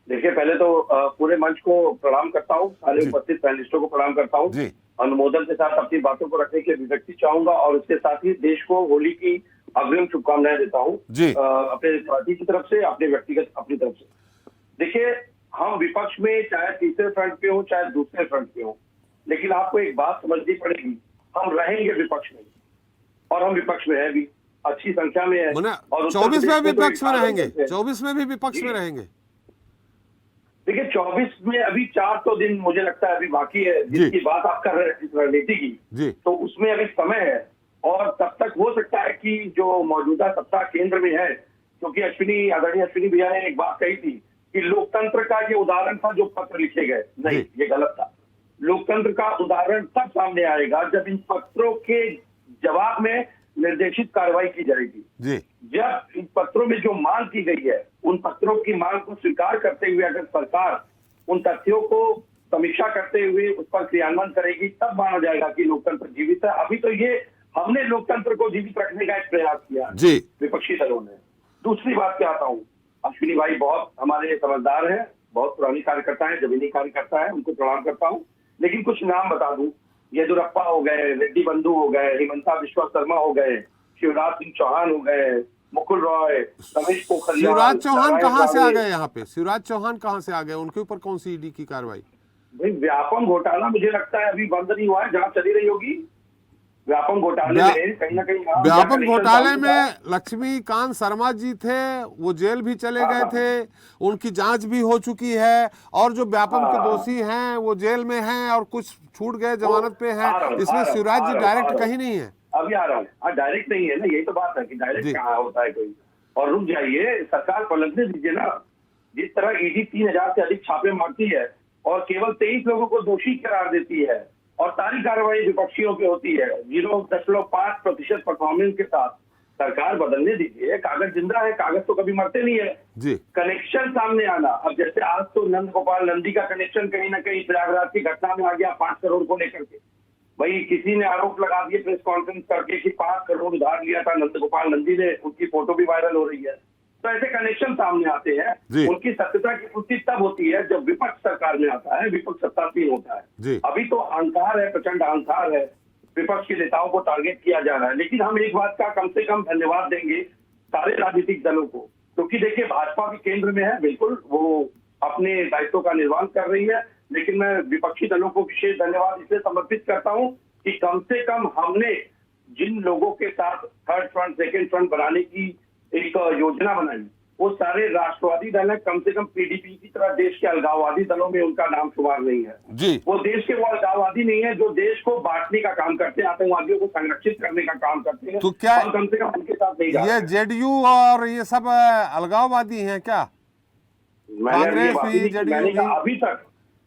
देखिए, पहले तो पूरे मंच को प्रणाम करता हूँ, सारे उपस्थित पैनलिस्टों को प्रणाम करता हूँ। अनुमोदन के साथ अपनी बातों को रखने की अभिव्यक्ति चाहूंगा और उसके साथ ही देश को होली की अग्रिम शुभकामनाएं देता हूँ अपने पार्टी की तरफ से, अपने व्यक्तिगत अपनी तरफ से। देखिए, हम विपक्ष में चाहे तीसरे फ्रंट पे हो चाहे दूसरे फ्रंट पे हो, लेकिन आपको एक बात समझनी पड़ेगी, हम रहेंगे विपक्ष में और हम विपक्ष में है भी, अच्छी संख्या में है। और 24 में विपक्ष में रहेंगे, 24 में भी विपक्ष में रहेंगे। देखिए, 24 में अभी 4 तो दिन मुझे लगता है अभी बाकी है, जिसकी बात आप कर रहे हैं रणनीति की, तो उसमें अभी समय है और तब तक हो सकता है कि जो मौजूदा सत्ता केंद्र में है, क्योंकि आदरणीय अश्विनी भैया ने एक बात कही थी कि लोकतंत्र का ये उदाहरण था जो पत्र लिखे गए, नहीं, ये गलत था। लोकतंत्र का उदाहरण तब सामने आएगा जब इन पत्रों के जवाब में निर्देशित कार्रवाई की जाएगी। जब इन पत्रों में जो मांग की गई है, उन पत्रों की मांग को स्वीकार करते हुए अगर सरकार उन तथ्यों को समीक्षा करते हुए उस पर क्रियान्वयन करेगी, तब माना जाएगा कि लोकतंत्र जीवित है। अभी तो ये हमने लोकतंत्र को जीवित रखने का एक प्रयास किया विपक्षी दलों ने। दूसरी बात पे आता हूँ, अश्विनी भाई बहुत हमारे समझदार हैं, बहुत पुरानी कार्यकर्ता है, जमीनी कार्यकर्ता है, उनको प्रणाम करता हूँ। लेकिन कुछ नाम बता दूं, येदुरप्पा हो गए, रेड्डी बंधु हो गए, हिमंता बिश्वा शर्मा हो गए, शिवराज सिंह चौहान हो गए, मुकुल रॉय, रमेश पोखरियाल। शिवराज चौहान कहाँ से आ गए यहाँ पे? शिवराज चौहान कहाँ से आ गए? उनके ऊपर कौन सी ईडी की कार्रवाई? भाई, व्यापम घोटाला मुझे लगता है अभी बंद नहीं हुआ है, जांच चली रही होगी। व्यापम घोटाले में कहीं ना कहीं व्यापम घोटाले में लक्ष्मीकांत शर्मा जी थे, वो जेल भी चले गए थे, उनकी जांच भी हो चुकी है, और जो व्यापम के दोषी हैं वो जेल में हैं और कुछ छूट गए, जमानत पे हैं। इसमें शिवराज जी डायरेक्ट कहीं नहीं है। अभी आ रहा हूँ, डायरेक्ट नहीं है ना, यही तो बात है कि डायरेक्ट कहाँ होता है कोई। और रुक जाइए, सरकार पलटने दीजिए ना। जिस तरह ईडी 3000 से अधिक छापे मारती है और केवल 23 लोगों को दोषी करार देती है और सारी कार्रवाई विपक्षियों पे होती है 0.5% परफॉर्मेंस के साथ, सरकार बदलने दीजिए। कागज जिंदा है, कागज तो कभी मरते नहीं है। कनेक्शन सामने आना, अब जैसे आज तो नंद गोपाल नंदी का कनेक्शन कहीं ना कहीं प्रयागराज की घटना में आ गया 5 करोड़ को लेकर के। भाई, किसी ने आरोप लगा दिए प्रेस कॉन्फ्रेंस करके कि 5 करोड़ उधार लिया था नंद गोपाल नंदी ने, उनकी फोटो भी वायरल हो रही है। तो ऐसे कनेक्शन सामने आते हैं, उनकी सत्यता की पुष्टि तब होती है जब विपक्ष सरकार में आता है, विपक्ष सत्तासीन होता है। अभी तो अहंकार है, प्रचंड अहंकार है, विपक्ष के नेताओं को टारगेट किया जा रहा है। लेकिन हम एक बात का कम से कम धन्यवाद देंगे सारे राजनीतिक दलों को, क्योंकि देखिए, भाजपा भी केंद्र में है, बिल्कुल वो अपने दायित्वों का निर्वहन कर रही है। लेकिन मैं विपक्षी दलों को विशेष धन्यवाद इसलिए समर्पित करता हूं कि कम से कम हमने जिन लोगों के साथ थर्ड फ्रंट, सेकेंड फ्रंट बनाने की एक योजना बनाई, वो सारे राष्ट्रवादी दल है। कम से कम पीडीपी की तरह देश के अलगाववादी दलों में उनका नाम शुमार नहीं है। वो देश के वो अलगाववादी नहीं है जो देश को बांटने का काम करते हैं, आतंकवादियों को संरक्षित करने का काम करते हैं। तो क्या कम से कम उनके साथ नहीं जाते। ये जेडीयू और ये सब अलगाववादी हैं क्या?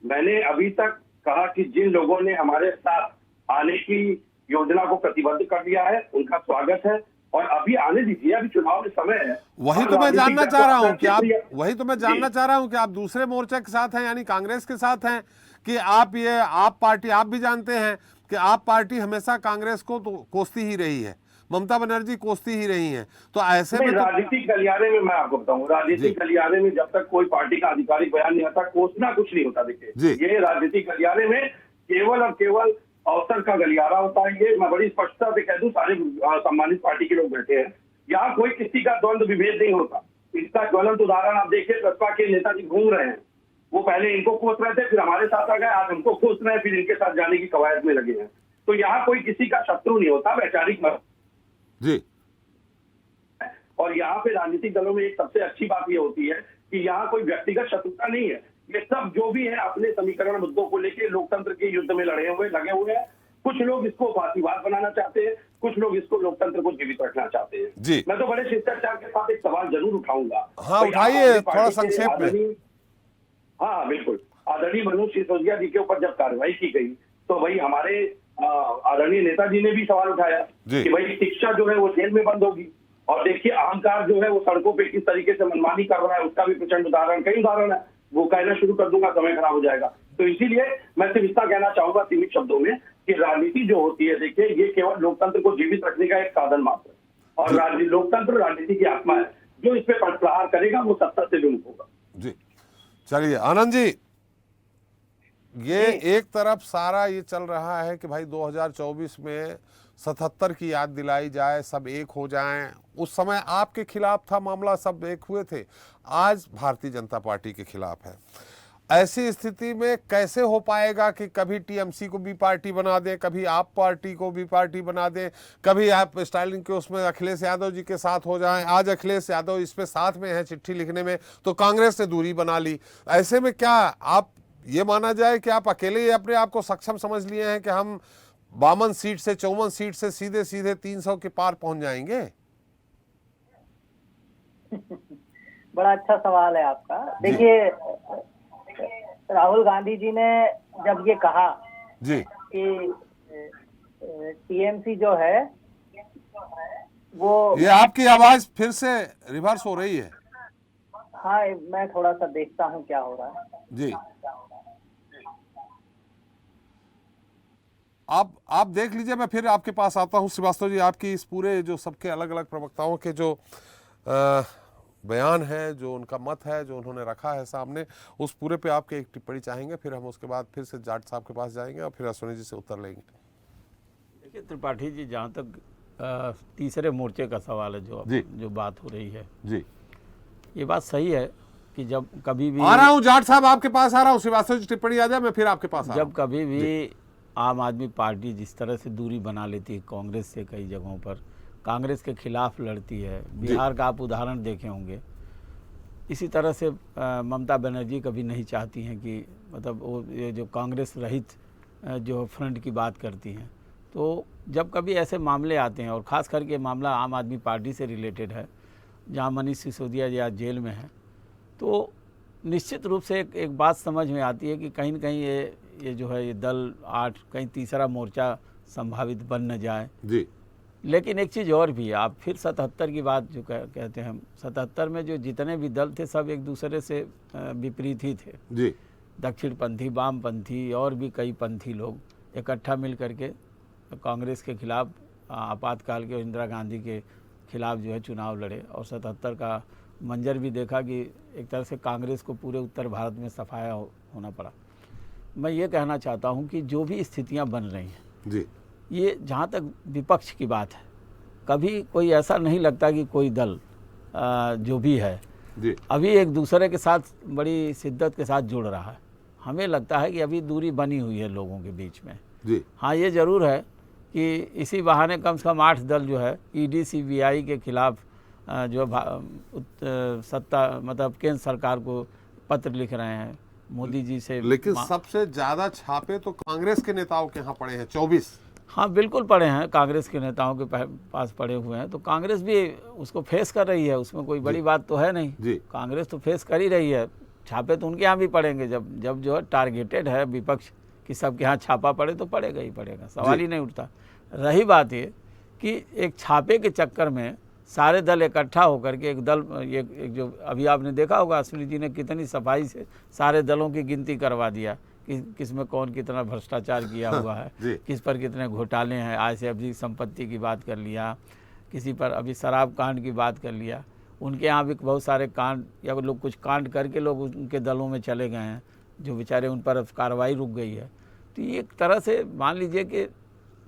मैंने अभी तक कहा कि जिन लोगों ने हमारे साथ आने की योजना को प्रतिबद्ध कर दिया है, उनका स्वागत है और अभी आने दीजिए, अभी चुनाव में समय है। वही तो मैं जानना चाह रहा हूं कि आप दूसरे मोर्चे के साथ हैं, यानी कांग्रेस के साथ हैं, कि आप पार्टी, आप भी जानते हैं कि आप पार्टी हमेशा कांग्रेस को तो कोसती ही रही है, ममता बनर्जी कोसती ही रही हैं। तो ऐसे में तो राजनीतिक गलियारे में मैं आपको बताऊं, राजनीतिक गलियारे में जब तक कोई पार्टी का आधिकारिक बयान नहीं आता, कोसना कुछ नहीं होता। देखिए, ये राजनीतिक गलियारे में केवल और केवल अवसर का गलियारा होता है। ये मैं बड़ी स्पष्टता से कह दूं, सारे सम्मानित पार्टी के लोग बैठे हैं, यहाँ कोई किसी का द्वंद्व विभेद नहीं होता। इसका ज्वलंत उदाहरण आप देखिए, बसपा के नेताजी घूम रहे हैं, वो पहले इनको कोस रहे थे, फिर हमारे साथ आ गए, आज हमको कोस रहे हैं, फिर इनके साथ जाने की कवायद में लगे हैं। तो यहाँ कोई किसी का शत्रु नहीं होता, वैचारिक जी। और यहाँ पे राजनीतिक दलों में एक सबसे अच्छी बात ये होती है कि यहाँ कोई व्यक्तिगत शत्रुता नहीं है। ये सब जो भी है अपने समीकरण मुद्दों को लेके लोकतंत्र के युद्ध में लगे हुए हैं। कुछ लोग इसको फासीवाद बनाना चाहते हैं, कुछ लोग इसको लोकतंत्र को जीवित रखना चाहते हैं। जी। मैं तो बड़े शिष्टाचार के साथ एक सवाल जरूर उठाऊंगा। हाँ, उठाइए, थोड़ा संक्षेप में। हाँ बिल्कुल, आदरणीय मनोज सिसोदिया जी के ऊपर जब कार्रवाई की गई तो भाई हमारे आदरणीय नेताजी ने भी सवाल उठाया कि भाई शिक्षा जो है वो जेल में बंद होगी। और देखिए, अहंकार जो है वो सड़कों पे किस तरीके से मनमानी कर रहा है, उसका भी प्रचंड उदाहरण, कई उदाहरण है। वो कहना शुरू कर दूंगा, समय खराब हो जाएगा। तो इसीलिए मैं सिर्फ इतना कहना चाहूंगा सीमित शब्दों में कि राजनीति जो होती है, देखिए, ये केवल लोकतंत्र को जीवित रखने का एक साधन मात्र है। और लोकतंत्र राजनीति की आत्मा है। जो इस पे प्रहार करेगा वो सत्ता से विमुख होगा। जी, चलिए आनंद जी, ये एक तरफ सारा ये चल रहा है कि भाई 2024 में 77 की याद दिलाई जाए, सब एक हो जाएं। उस समय आपके खिलाफ था मामला, सब एक हुए थे। आज भारतीय जनता पार्टी के खिलाफ है। ऐसी स्थिति में कैसे हो पाएगा कि कभी टीएमसी को भी पार्टी बना दें, कभी आप पार्टी को भी पार्टी बना दें, कभी आप स्टालिन के उसमें अखिलेश यादव जी के साथ हो जाएं। आज अखिलेश यादव इस पे साथ में है चिट्ठी लिखने में, तो कांग्रेस ने दूरी बना ली। ऐसे में क्या आप ये माना जाए कि आप अकेले ही अपने आप को सक्षम समझ लिए हैं कि हम 52 सीट से 54 सीट से सीधे सीधे 300 के पार पहुंच जाएंगे? बड़ा अच्छा सवाल है आपका। देखिए, राहुल गांधी जी ने जब ये कहा जी कि टीएमसी जो है वो, ये आपकी आवाज फिर से रिवर्स हो रही है। हाँ, मैं थोड़ा सा देखता हूँ क्या हो रहा है जी, आप देख लीजिए, मैं फिर आपके पास आता हूं। श्रीवास्तव जी, आपकी इस पूरे जो सबके अलग अलग प्रवक्ताओं के जो बयान है, जो उनका मत है, जो उन्होंने रखा है सामने, उस पूरे पे आपके एक टिप्पणी चाहेंगे, फिर हम उसके बाद फिर से जाट साहब के पास जाएंगे और फिर अश्विनी जी से उत्तर लेंगे। देखिए त्रिपाठी जी, जहाँ तक तीसरे मोर्चे का सवाल है, जो बात हो रही है जी, ये बात सही है कि जब कभी भी आ रहा हूँ जाट साहब, आपके पास आ रहा हूँ। श्रीवास्तव जी टिप्पणी आ जाए, मैं फिर आपके पास आ रहा हूं। जब कभी भी आम आदमी पार्टी जिस तरह से दूरी बना लेती है कांग्रेस से, कई जगहों पर कांग्रेस के खिलाफ लड़ती है, बिहार का आप उदाहरण देखे होंगे। इसी तरह से ममता बनर्जी कभी नहीं चाहती हैं कि मतलब वो ये जो कांग्रेस रहित जो फ्रंट की बात करती हैं। तो जब कभी ऐसे मामले आते हैं, और ख़ास करके मामला आम आदमी पार्टी से रिलेटेड है, जहाँ मनीष सिसोदिया जी आज जेल में हैं, तो निश्चित रूप से एक बात समझ में आती है कि कहीं न कहीं ये जो है ये दल 8 कहीं तीसरा मोर्चा संभावित बन न जाए जी। लेकिन एक चीज़ और भी है, आप फिर 77 की बात जो कहते हैं हम, 77 में जो जितने भी दल थे सब एक दूसरे से विपरीत ही थे जी। दक्षिणपंथी, वामपंथी और भी कई पंथी लोग इकट्ठा मिल करके कांग्रेस के खिलाफ, आपातकाल के इंदिरा गांधी के खिलाफ जो है चुनाव लड़े। और 77 का मंजर भी देखा कि एक तरह से कांग्रेस को पूरे उत्तर भारत में सफाया होना पड़ा। मैं ये कहना चाहता हूँ कि जो भी स्थितियाँ बन रही हैं जी, ये जहाँ तक विपक्ष की बात है, कभी कोई ऐसा नहीं लगता कि कोई दल जो भी है जी, अभी एक दूसरे के साथ बड़ी शिद्दत के साथ जुड़ रहा है। हमें लगता है कि अभी दूरी बनी हुई है लोगों के बीच में। जी। हाँ, ये ज़रूर है कि इसी बहाने कम से कम 8 दल जो है ईडी सीबीआई के खिलाफ जो सत्ता मतलब केंद्र सरकार को पत्र लिख रहे हैं मोदी जी से। लेकिन सबसे ज्यादा छापे तो कांग्रेस के नेताओं के यहाँ पड़े हैं, 24। हाँ बिल्कुल पड़े हैं, कांग्रेस के नेताओं के पास पड़े हुए हैं। तो कांग्रेस भी उसको फेस कर रही है, उसमें कोई बड़ी बात तो है नहीं जी। कांग्रेस तो फेस कर ही रही है। छापे तो उनके यहाँ भी पड़ेंगे, जब जो है टारगेटेड है विपक्ष कि सबके यहाँ छापा पड़े तो पड़ेगा ही पड़ेगा, सवाल ही नहीं उठता। रही बात ये कि एक छापे के चक्कर में सारे दल इकट्ठा होकर के एक दल, एक जो अभी आपने देखा होगा अश्विनी जी ने कितनी सफाई से सारे दलों की गिनती करवा दिया कि किस में कौन कितना भ्रष्टाचार किया हुआ है, किस पर कितने घोटाले हैं। आज से अभी संपत्ति की बात कर लिया, किसी पर, अभी शराब कांड की बात कर लिया, उनके यहाँ भी बहुत सारे कांड या लोग कुछ कांड करके लोग उनके दलों में चले गए हैं, जो बेचारे उन पर कार्रवाई रुक गई है। तो ये एक तरह से मान लीजिए कि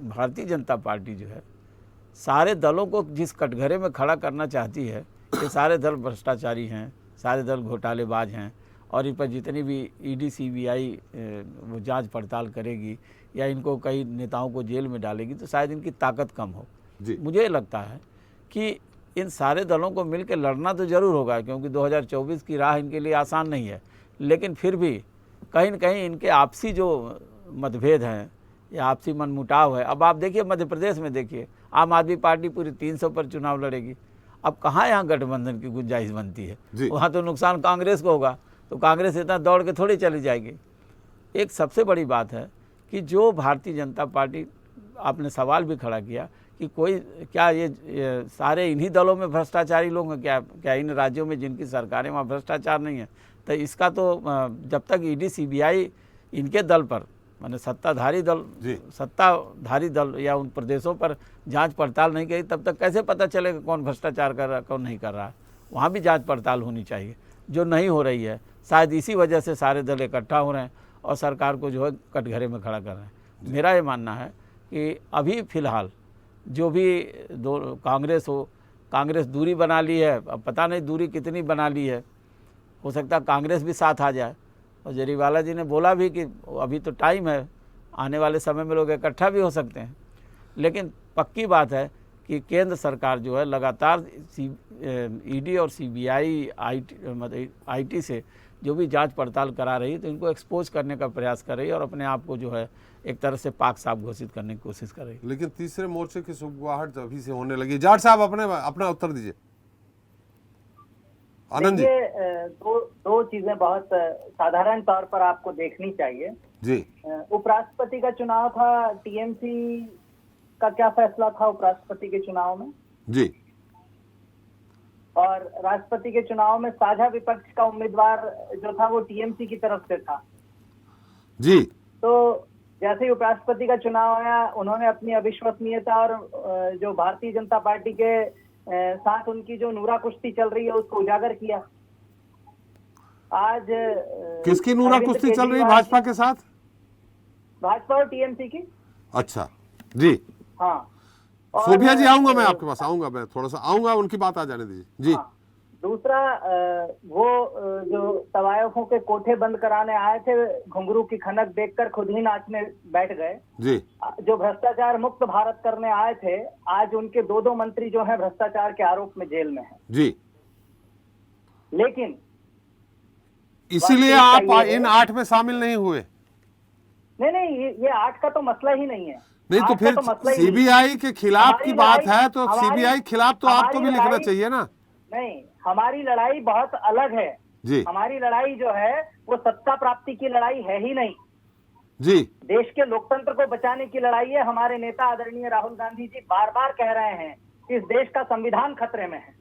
भारतीय जनता पार्टी जो है सारे दलों को जिस कटघरे में खड़ा करना चाहती है कि सारे दल भ्रष्टाचारी हैं, सारे दल घोटालेबाज हैं, और इन पर जितनी भी ईडी सीबीआई वो जांच पड़ताल करेगी या इनको कई नेताओं को जेल में डालेगी, तो शायद इनकी ताकत कम हो। मुझे लगता है कि इन सारे दलों को मिलकर लड़ना तो ज़रूर होगा, क्योंकि 2024 की राह इनके लिए आसान नहीं है, लेकिन फिर भी कहीं न कहीं इनके आपसी जो मतभेद हैं या आपसी मनमुटाव है। अब आप देखिए मध्य प्रदेश में देखिए, आम आदमी पार्टी पूरी 300 पर चुनाव लड़ेगी। अब कहाँ यहाँ गठबंधन की गुंजाइश बनती है? वहाँ तो नुकसान कांग्रेस को होगा, तो कांग्रेस इतना दौड़ के थोड़ी चली जाएगी। एक सबसे बड़ी बात है कि जो भारतीय जनता पार्टी, आपने सवाल भी खड़ा किया कि कोई क्या ये सारे इन्हीं दलों में भ्रष्टाचारी लोग हैं क्या इन राज्यों में जिनकी सरकारें वहाँ भ्रष्टाचार नहीं है? तो इसका तो जब तक ईडी सीबीआई इनके दल पर, माने सत्ताधारी दल या उन प्रदेशों पर जांच पड़ताल नहीं करी, तब तक कैसे पता चलेगा कौन भ्रष्टाचार कर रहा है कौन नहीं कर रहा है? वहाँ भी जांच पड़ताल होनी चाहिए, जो नहीं हो रही है। शायद इसी वजह से सारे दल इकट्ठा हो रहे हैं और सरकार को जो है कटघरे में खड़ा कर रहे हैं। मेरा ये मानना है कि अभी फ़िलहाल जो भी कांग्रेस दूरी बना ली है, अब पता नहीं दूरी कितनी बना ली है, हो सकता है कांग्रेस भी साथ आ जाए। और जरीवाला जी ने बोला भी कि अभी तो टाइम है, आने वाले समय में लोग इकट्ठा भी हो सकते हैं। लेकिन पक्की बात है कि केंद्र सरकार जो है लगातार ईडी और सीबीआई आईटी से जो भी जांच पड़ताल करा रही है, तो इनको एक्सपोज करने का प्रयास कर रही है और अपने आप को जो है एक तरह से पाक साफ घोषित करने की कोशिश कर रही है। लेकिन तीसरे मोर्चे की सुगबुगाहट अभी से होने लगी। जाट साहब अपना उत्तर दीजिए। आनंद जी, दो चीजें बहुत साधारण तौर पर आपको देखनी चाहिए जी। उपराष्ट्रपति का चुनाव था, टीएमसी का क्या फैसला था उपराष्ट्रपति के चुनाव में जी, और राष्ट्रपति के चुनाव में साझा विपक्ष का उम्मीदवार जो था वो टीएमसी की तरफ से था जी। तो जैसे ही उपराष्ट्रपति का चुनाव आया, उन्होंने अपनी अविश्वसनीयता और जो भारतीय जनता पार्टी के साथ उनकी जो नूरा कुश्ती चल रही है उसको उजागर किया। आज किसकी नूरा कुश्ती चल रही है भाजपा के साथ? भाजपा और टीएमसी की। अच्छा जी, हाँ। सोभिया जी आऊंगा, मैं आपके पास आऊंगा, मैं थोड़ा सा आऊंगा, उनकी बात आ जाने दीजिए जी। हाँ। दूसरा, वो जो तवायफों के कोठे बंद कराने आए थे, घुंघरू की खनक देखकर खुद ही नाचने बैठ गए जी। जो भ्रष्टाचार मुक्त भारत करने आए थे, आज उनके दो मंत्री जो हैं भ्रष्टाचार के आरोप में जेल में हैं जी। लेकिन इसीलिए आप इन 8 में शामिल नहीं हुए? नहीं, ये 8 का तो मसला ही नहीं है। नहीं तो फिर सीबीआई के खिलाफ की बात है, तो सीबीआई खिलाफ तो आपको भी लिखना चाहिए ना। नहीं, हमारी लड़ाई बहुत अलग है जी। हमारी लड़ाई जो है वो सत्ता प्राप्ति की लड़ाई है ही नहीं जी। देश के लोकतंत्र को बचाने की लड़ाई है। हमारे नेता आदरणीय राहुल गांधी जी बार बार कह रहे हैं कि इस देश का संविधान खतरे में है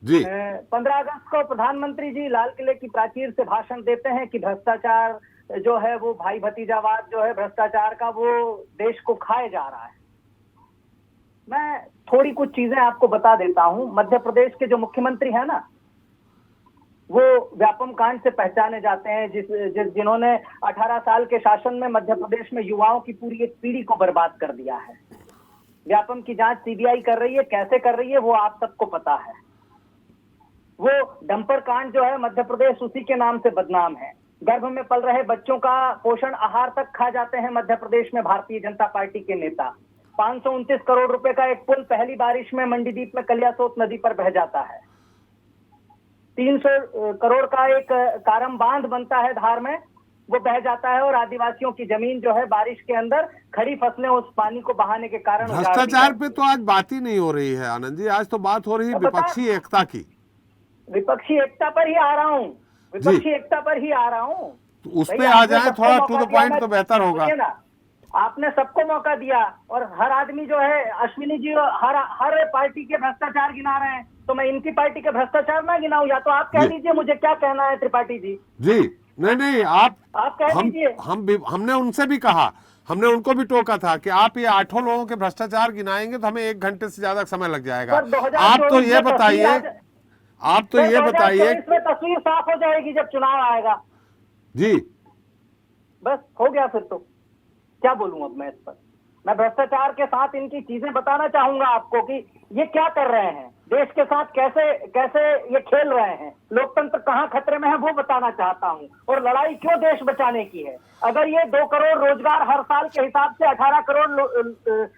जी। 15 अगस्त को प्रधानमंत्री जी लाल किले की प्राचीर से भाषण देते हैं कि भ्रष्टाचार जो है वो भाई भतीजावाद जो है भ्रष्टाचार का, वो देश को खाए जा रहा है। मैं थोड़ी कुछ चीजें आपको बता देता हूं। मध्य प्रदेश के जो मुख्यमंत्री हैं ना, वो व्यापम कांड से पहचाने जाते हैं, जिन्होंने 18 साल के शासन में मध्य प्रदेश में युवाओं की पूरी एक पीढ़ी को बर्बाद कर दिया है। व्यापम की जांच सीबीआई कर रही है, कैसे कर रही है वो आप सबको पता है। वो डंपर कांड जो है मध्य प्रदेश उसी के नाम से बदनाम है। गर्भ में पल रहे बच्चों का पोषण आहार तक खा जाते हैं मध्य प्रदेश में भारतीय जनता पार्टी के नेता। 529 करोड़ रुपए का एक पुल पहली बारिश में मंडीदीप में कलियासोत नदी पर बह जाता है। 300 करोड़ का एक कारम बांध बनता है धार में, वो बह जाता है और आदिवासियों की जमीन जो है बारिश के अंदर खड़ी फसलें उस पानी को बहाने के कारण भ्रष्टाचार पे तो आज बात ही नहीं हो रही है आनंद जी, आज तो बात हो रही है विपक्षी एकता की। विपक्षी एकता पर ही आ रहा हूँ, विपक्षी एकता पर ही आ रहा हूँ। तो उस पे आ जाए थोड़ा टू द पॉइंट तो बेहतर होगा। आपने सबको मौका दिया और हर आदमी जो है, अश्विनी जी हर पार्टी के भ्रष्टाचार गिना रहे हैं, तो मैं इनकी पार्टी के भ्रष्टाचार ना गिनाऊं? या तो आप कह दीजिए मुझे क्या कहना है त्रिपाठी जी। जी नहीं, आप कह दीजिए। हमने उनसे भी कहा हमने उनको भी टोका था कि आप ये 8 लोगों के भ्रष्टाचार गिनाएंगे तो हमें 1 घंटे से ज्यादा समय लग जाएगा। सर, 2024 आप तो ये में बताइए, आप तो ये बताइए, इसमें तस्वीर साफ हो जाएगी जब चुनाव आएगा। जी बस हो गया फिर तो क्या बोलूं अब मैं इस पर। मैं भ्रष्टाचार के साथ इनकी चीजें बताना चाहूंगा आपको कि ये क्या कर रहे हैं, देश के साथ कैसे कैसे ये खेल रहे हैं, लोकतंत्र कहाँ खतरे में है वो बताना चाहता हूँ, और लड़ाई क्यों देश बचाने की है। अगर ये 2 करोड़ रोजगार हर साल के हिसाब से 18 करोड़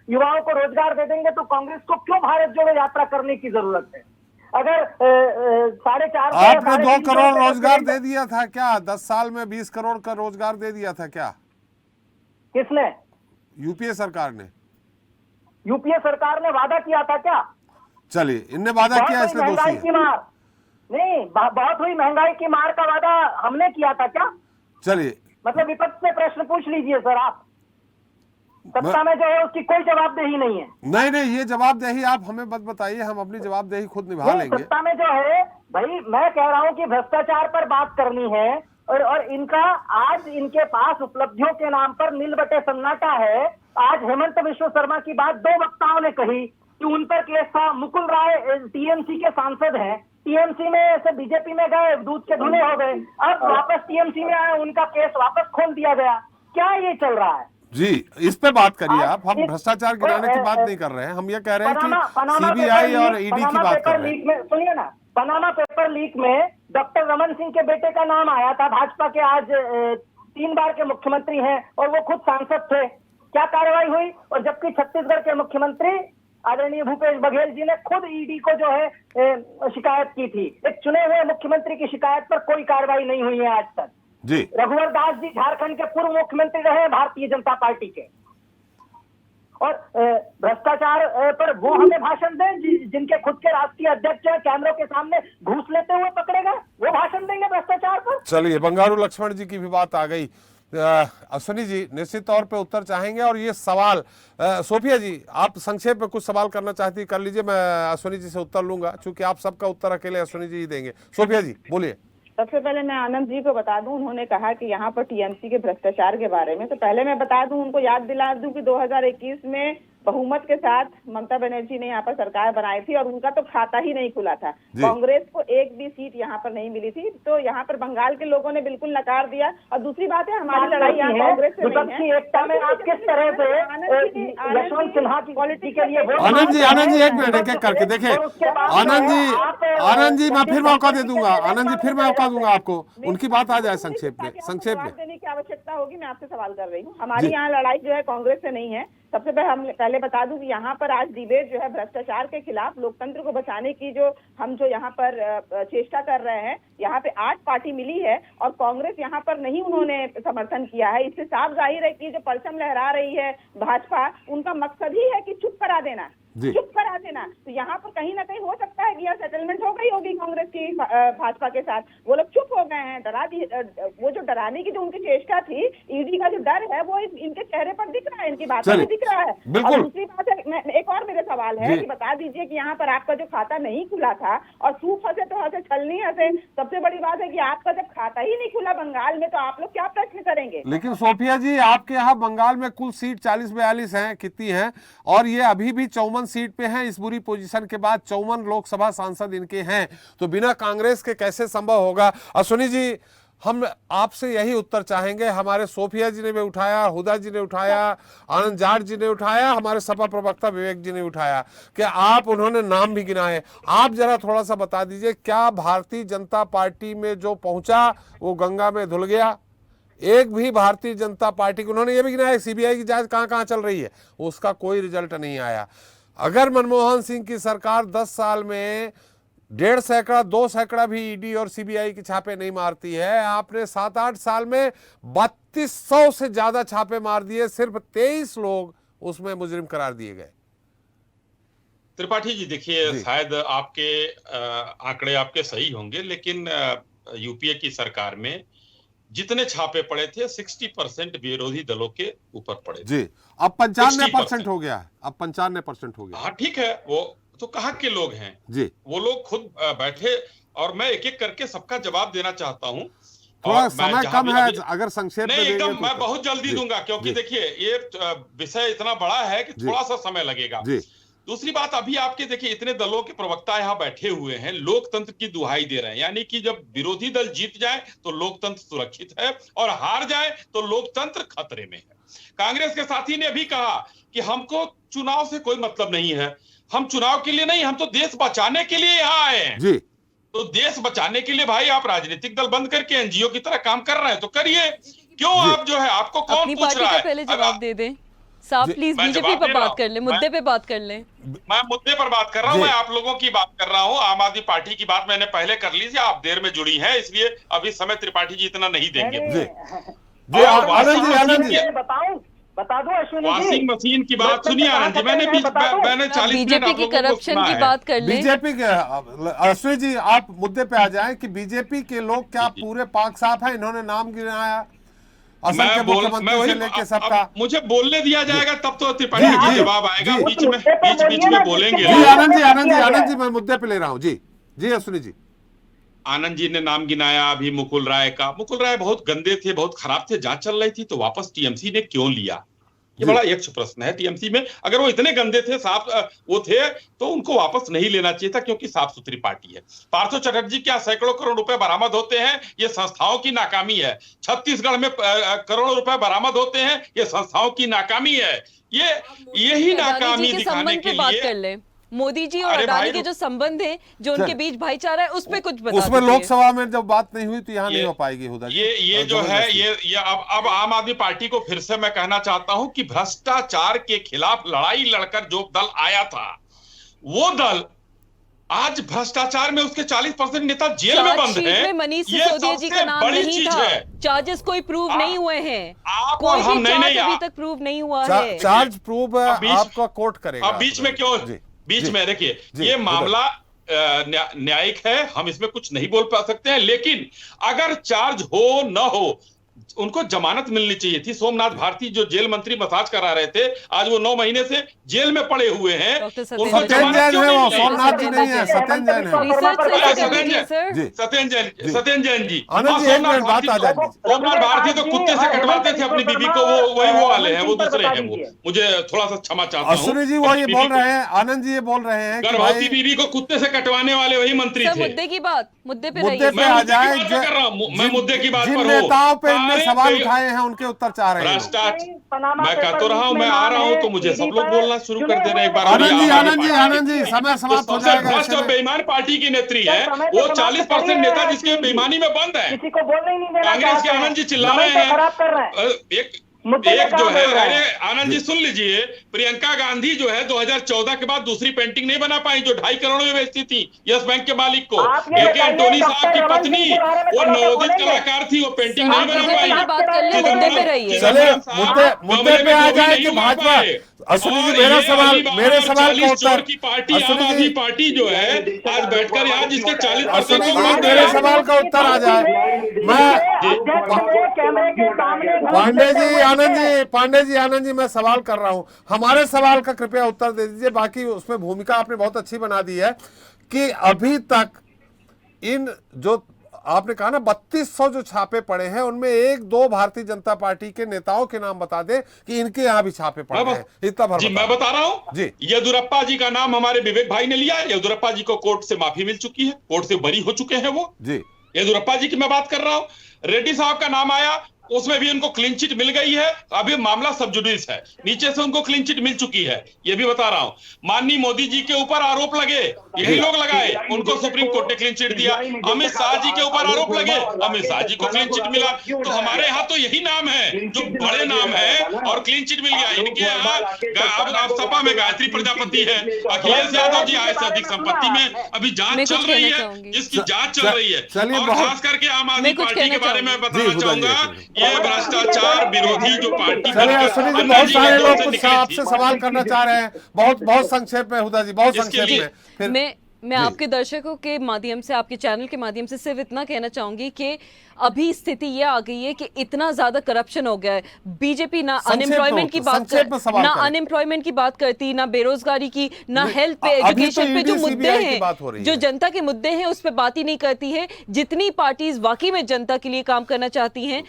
युवाओं को रोजगार दे देंगे तो कांग्रेस को क्यों भारत जोड़ो यात्रा करने की जरूरत है। अगर 4.5 आपने 2 करोड़ रोजगार दे दिया था क्या? 10 साल में 20 करोड़ का रोजगार दे दिया था क्या? किसने? यूपीए सरकार ने। यूपीए सरकार ने वादा किया था क्या? चलिए, इनने वादा किया इसलिए दोषी महंगाई की है। मार नहीं, बहुत हुई महंगाई की मार का वादा हमने किया था क्या? चलिए, मतलब विपक्ष से प्रश्न पूछ लीजिए सर आप, सत्ता में जो है उसकी कोई जवाबदेही नहीं है। नहीं नहीं, ये जवाबदेही आप हमें मत बताइए, हम अपनी जवाबदेही खुद निभा नहीं, लेंगे। सत्ता में जो है भाई, मैं कह रहा हूं कि भ्रष्टाचार पर बात करनी है, और इनका आज इनके पास उपलब्धियों के नाम पर नील बटे सन्नाटा है। आज हेमंत बिश्व शर्मा की बात 2 वक्ताओं ने कही कि उन पर केस था। मुकुल राय टीएमसी के सांसद हैं, टीएमसी में से बीजेपी में गए, दूध के धुले हो गए, अब वापस टीएमसी में आए, उनका केस वापस खोल दिया गया। क्या ये चल रहा है जी, इस पे बात करिए आप। हम इस- भ्रष्टाचार गिराने की बात नहीं कर रहे हैं, हम ये कह रहे हैं कि सीबीआई और ईडी की बात कर रहे हैं। सुनिए ना, पनामा पेपर लीक में डॉक्टर रमन सिंह के बेटे का नाम आया था। भाजपा के आज 3 बार के मुख्यमंत्री हैं और वो खुद सांसद थे। क्या कार्रवाई हुई? और जबकि छत्तीसगढ़ के मुख्यमंत्री आदरणीय भूपेश बघेल जी ने खुद ईडी को जो है शिकायत की थी। एक चुने हुए मुख्यमंत्री की शिकायत पर कोई कार्रवाई नहीं हुई है आज तक। जी, रघुवर दास जी झारखंड के पूर्व मुख्यमंत्री रहे भारतीय जनता पार्टी के, और भ्रष्टाचार पर वो हमें भाषण दें जिनके खुद के राष्ट्रीय अध्यक्ष हैं, कैमरों के सामने घूस लेते हुए पकड़े गए, वो भाषण देंगे भ्रष्टाचार पर? चलिए, बंगारू लक्ष्मण जी की भी बात आ गई। अश्विनी जी निश्चित तौर पे उत्तर चाहेंगे, और ये सवाल सोफिया जी आप संक्षेप में कुछ सवाल करना चाहती कर लीजिए, मैं अश्विनी जी से उत्तर लूंगा, क्योंकि आप सबका उत्तर अकेले अश्विनी जी ही देंगे। सोफिया जी बोलिए। सबसे पहले मैं आनंद जी को बता दूं, उन्होंने कहा कि यहाँ पर टीएमसी के भ्रष्टाचार के बारे में, तो पहले मैं बता दूं, उनको याद दिला दूं कि 2021 में बहुमत के साथ ममता बनर्जी ने यहाँ पर सरकार बनाई थी और उनका तो खाता ही नहीं खुला था। कांग्रेस को एक भी सीट यहाँ पर नहीं मिली थी, तो यहाँ पर बंगाल के लोगों ने बिल्कुल नकार दिया। और दूसरी बात है, हमारी लड़ाई यहाँ कांग्रेस से नहीं है। एकता में आप किस तरह से यशवंत सिन्हा की क्वालिटी के लिए आनंद जी एक मिनट एक एक करके देखिए। आनंद जी मैं फिर मौका दे दूंगा, आनंद जी फिर मौका दूंगा आपको, उनकी बात आ जाए संक्षेप में। देने की आवश्यकता होगी, मैं आपसे सवाल कर रही हूँ। हमारी यहाँ लड़ाई जो है कांग्रेस से नहीं है। सबसे पहले बता दूं कि यहाँ पर आज डिबेट जो है भ्रष्टाचार के खिलाफ, लोकतंत्र को बचाने की जो यहाँ पर चेष्टा कर रहे हैं। यहाँ पे 8 पार्टी मिली है और कांग्रेस यहाँ पर नहीं उन्होंने समर्थन किया है। इससे साफ जाहिर है कि जो परचम लहरा रही है भाजपा, उनका मकसद ही है कि चुप करा देना, चुप करा देना। तो यहाँ पर कहीं ना कहीं हो सकता है कि यह सेटलमेंट हो गई होगी कांग्रेस की भाजपा के साथ, वो लोग चुप हो गए हैं। वो जो डराने की जो उनकी चेष्टा थी, ईडी का जो डर है वो इनके चेहरे पर दिख रहा है, इनकी बातों में दिख रहा है। और दूसरी बात है, एक और मेरा सवाल है कि बता दीजिए कि यहाँ पर आपका जो खाता नहीं खुला था, और सूप हंसे तो हंसे छलनी हंसे, सबसे बड़ी बात है कि आपका जब खाता ही नहीं खुला बंगाल में, तो आप लोग क्या प्रश्न करेंगे? लेकिन सोफिया जी आपके यहाँ बंगाल में कुल सीट 40-42 हैं, कितनी हैं? और ये अभी भी 54 सीट पे हैं। इस बुरी पोजीशन के बाद 54 लोकसभा सांसद इनके हैं, तो बिना कांग्रेस के कैसे संभव होगा? अश्विनी जी हम आपसे यही उत्तर चाहेंगे। हमारे सोफिया जी ने भी उठाया, हुदा जी ने उठाया, आनंद जाट जी ने उठाया, हमारे सपा प्रवक्ता विवेक जी ने उठाया कि आप, उन्होंने नाम भी गिनाए। आप जरा थोड़ा सा बता दीजिए, क्या भारतीय जनता पार्टी में जो पहुंचा वो गंगा में धुल गया? एक भी भारतीय जनता पार्टी को, उन्होंने ये भी गिनाया सीबीआई की जांच कहां कहां चल रही है, उसका कोई रिजल्ट नहीं आया। अगर मनमोहन सिंह की सरकार 10 साल में 1.5 सैकड़ा 2 सैकड़ा भी ईडी और सीबीआई के छापे नहीं मारती है, आपने 7-8 साल में 3200 से ज्यादा छापे मार दिए, सिर्फ 23 लोग उसमें मुजरिम करार दिए गए। त्रिपाठी जी देखिए, शायद आपके आंकड़े आपके सही होंगे, लेकिन यूपीए की सरकार में जितने छापे पड़े थे 60% विरोधी दलों के ऊपर पड़े थे। जी, अब 95% हो गया है, अब 95% हो गया। हाँ ठीक है, वो तो कहाँ के लोग हैं जी, वो लोग खुद बैठे, और मैं एक एक करके सबका जवाब देना चाहता हूं। थोड़ा और मैं समय जहां कम भी है, अभी- अगर संक्षेप में नहीं, देंगे एकदम तो मैं बहुत जल्दी जी, दूंगा, क्योंकि जी, देखिए ये विषय इतना बड़ा है कि जी, थोड़ा सा समय लगेगा। जी, दूसरी बात, अभी आपके देखिए इतने दलों के प्रवक्ता यहाँ बैठे हुए हैं, लोकतंत्र की दुहाई दे रहे हैं, यानी कि जब विरोधी दल जीत जाए तो लोकतंत्र सुरक्षित है और हार जाए तो लोकतंत्र खतरे में है। कांग्रेस के साथी ने भी कहा कि हमको चुनाव से कोई मतलब नहीं है, हम चुनाव के लिए नहीं, हम तो देश बचाने के लिए यहाँ आए हैं। जी, तो देश बचाने के लिए भाई आप राजनीतिक दल बंद करके एनजीओ की तरह काम कर रहे हैं तो करिए, क्यों जी। आप जो है आपको कौन अपनी पूछ पार्टी रहा का है? पहले अब जवाब दे दें साहब, जी, प्लीज मैं बीजेपी जवाब पर दे रहा बात हूं। कर ले, मुद्दे पे बात कर ले। मैं मुद्दे पर बात कर रहा हूं, जी। मैं आप लोगों की बात कर रहा हूं। आम आदमी पार्टी की बात मैंने पहले कर ली थी, आप देर में जुड़ी हैं, इसलिए अभी समय त्रिपाठी जी इतना नहीं देंगे। जी, जी, और आनंद जी, आनंद जी, बताऊं, बता दो अश्विनी जी, वॉशिंग मशीन की बात सुनिए आनंद जी, मैंने 40 मिनट बीजेपी आप की लोगों को करप्शन सुना की है। बात कर ले। बीजेपी के अश्विनी जी, आप मुद्दे पे आ जाएं कि बीजेपी के लोग क्या पूरे पाक साफ है? इन्होंने नाम गिनाया असम के मुख्यमंत्री से लेके सबका। मुझे बोलने दिया जाएगा तब तो त्रिपाठी जी, जी जी, जवाब आएगा, जी। बीच में बोलेंगे जी लोग। आनंद जी, आनंद जी, आनंद जी, मैं मुद्दे पे ले रहा हूँ। जी जी अश्विनी जी। आनंद जी ने नाम गिनाया अभी मुकुल राय का। मुकुल राय बहुत गंदे थे, बहुत खराब थे, जांच चल रही थी, तो वापस टीएमसी ने क्यों लिया? ये जी। बड़ा यक्ष प्रश्न है। टीएमसी में अगर वो इतने गंदे थे, साफ वो थे, तो उनको वापस नहीं लेना चाहिए था, क्योंकि साफ सुथरी पार्टी है। पार्थो चटर्जी क्या सैकड़ों करोड़ रुपए बरामद होते हैं, ये संस्थाओं की नाकामी है। छत्तीसगढ़ में करोड़ों रुपए बरामद होते हैं, ये संस्थाओं की नाकामी है। ये यही नाकामी दिखाने के बात लिए कर ले। मोदी जी और अरे अडानी भाई, के जो संबंध हैं, जो उनके चल। बीच भाईचारा है, उस पे कुछ बता उसमें दीजिए। लोकसभा में जब बात नहीं हुई तो यहाँ ये- नहीं हो पाएगी हुदा जी। ये जो है ये अब आम आदमी पार्टी को फिर से मैं कहना चाहता हूं कि भ्रष्टाचार के खिलाफ लड़ाई लड़कर जो दल आया था, वो दल आज भ्रष्टाचार में उसके 40% नेता जेल में बंद चार्जशीट हैं। में मनीष ये सिसोदिया जी का सबसे नाम बड़ी नहीं चीज था, है। चार्जेस कोई प्रूव आप- नहीं हुए हैं, आप कोई और हम भी नहीं चार्ज अभी आप- तक प्रूव नहीं हुआ है। चार्ज प्रूफ अब बीच- आपका कोर्ट करेगा। अब बीच में क्यों? जी, बीच जी, में देखिए, जी, ये उधर। मामला न्यायिक है, हम इसमें कुछ नहीं बोल पा सकते हैं, लेकिन अगर चार्ज हो न हो, उनको जमानत मिलनी चाहिए थी। सोमनाथ भारती जो जेल मंत्री मसाज करा रहे थे, आज वो 9 महीने से जेल में पड़े हुए हैं। डॉक्टर उनको सत्येंद्र सत्येंद्र जमानत जैन क्यों है, नहीं वो मिली? सोमनाथ जी नहीं है, सत्येंद्र जैन है। रिसर्च अरे कर सत्येंद्र लीजिए जैन, सर। जी। सत्येंद्र जैन जी, आनंद हाँ, जी, एक सोमनाथ मिनट बात भारती आ तो- जाए दीजिए। सोमनाथ भारती तो कुत्ते से कटवाते थे अपनी बीबी को, वो वही वो वाले हैं, वो दूसरे हैं। वो मुझे थोड़ा सा क्षमा चाहता हूँ। अश्विनी जी वो ये अपनी बोल बीबी को- रहे हैं, आनंद जी ये बोल रहे हैं कि गर्भवती भाई बीबी को कुत्ते से कटवाने वाले वही मंत्री सर थे। मुद्दे की बात, मुद्दे पे मुद्दे रहिए। पे मैं आ मुद्दे की जाए। बात कर रहा हूं, मैं मुद्दे की बात जिन पर हूं। नेताओं पे इनने अरे सवाल कई- उठाए हैं उनके उत्तर चाह रहे हैं लोग। भ्रष्टाचार मैं कह तो रहा हूं, मैं आ रहा हूं तो मुझे सब लोग बोलना शुरू कर दे रहे हैं एक बार। आनंद जी, आम आनंद आदमी जी, पार्टी आनंद जी, समय समाप्त हो सबसे जाएगा भ्रष्ट ऐसे और में। बेईमान पार्टी की नेत्री है, वो 40% नेता जिसके बेईमानी में बंद है। किसी को बोलने ही नहीं देना कांग्रेस के चाहते हैं। आनंद जी चिल्ला रहे समय को खराब कर रहे हैं। हैं। मुद्दे पे एक जो काम है, हो रहा है। अरे आनंद जी सुन लीजिए, प्रियंका गांधी जो है 2014 के बाद दूसरी पेंटिंग नहीं बना पाई, जो 2.5 करोड़ में बेचती थी यस बैंक के मालिक को। आप ये एके बताइए, एंटोनी साहब की डॉक्टर पत्नी, रमन सिंह के बारे में वो थोड़ा सा नवोदित बोलेंगे? कलाकार थी, वो पेंटिंग सर, नहीं बना मुद्दे पाई। पे बात कर ले, मुद्दे पे रहिए। चले साहब मुद्दे पे आ जाए कि भाजपा। अश्विनी जी, मेरा सवाल का उत्तर। की पार्टी आम अश्विनी आदमी जी, पार्टी जो है आज बैठकर यहाँ जिसके 40% अश्विनी को जी, वोट मेरे है। सवाल का उत्तर आ जाए। मैं कैमरे के सामने पांडे जी, आनंद जी, पांडे जी, आनंद जी, मैं सवाल कर रहा हूं, हमारे सवाल का कृपया उत्तर दे दीजिए। बाकी उसमें भूमिका आपने बहुत अच्छी बना दी है कि अभी तक इन जो आपने कहा ना 3200 जो छापे पड़े हैं, उनमें 1-2 भारतीय जनता पार्टी के नेताओं के नाम बता दे कि इनके यहाँ भी छापे पड़े हैं। इतना भर जी मैं बता रहा हूँ जी। येदुरप्पा जी का नाम हमारे विवेक भाई ने लिया। येदुरप्पा जी को कोर्ट से माफी मिल चुकी है, कोर्ट से बरी हो चुके हैं वो। जी, येदुरप्पा जी की मैं बात कर रहा हूँ। रेड्डी साहब का नाम आया, उसमें भी उनको क्लीन चिट मिल गई है। अभी मामला सब जुडिस है, नीचे से उनको क्लीन चिट मिल चुकी है, ये भी बता रहा हूं। माननीय मोदी जी के ऊपर आरोप लगे, यही लोग लगाए, उनको सुप्रीम कोर्ट ने क्लीन चिट दिया। अमित शाह जी के ऊपर आरोप लगे, अमित शाह जी को क्लीन चिट मिला। तो हमारे यहाँ तो यही नाम है जो बड़े नाम है और क्लीन चिट मिल गया। इनके यहाँ अब सपा में गायत्री प्रजापति है, अखिलेश यादव जी आए से अधिक संपत्ति में अभी जांच मैं चल कुछ रही कहना है, चाहूंगी। जिसकी जांच चल रही है। चलिए, और बहुत- खास करके आम आदमी मैं कुछ पार्टी के कहना बारे में जी, बताना खुदा चाहूंगा, जी, ये भ्रष्टाचार विरोधी जो पार्टी चलिए अश्विनी जी, बहुत सारे लोग कुछ निकली आपसे थी। सवाल करना चाह रहे हैं। बहुत बहुत संक्षेप में हुदा जी, बहुत इसके संक्षेप लिए- में फिर मैं आपके दर्शकों के माध्यम से, आपके चैनल के माध्यम से सिर्फ इतना कहना चाहूंगी कि अभी स्थिति ये आ गई है कि इतना ज्यादा करप्शन हो गया है। बीजेपी ना अनएम्प्लॉयमेंट की बात करती, ना बेरोजगारी की, ना हेल्थ पे, एजुकेशन पे जो मुद्दे हैं, जो जनता के मुद्दे हैं, उस पर बात ही नहीं करती है। जितनी पार्टीज वाकई में जनता के लिए काम करना चाहती हैं,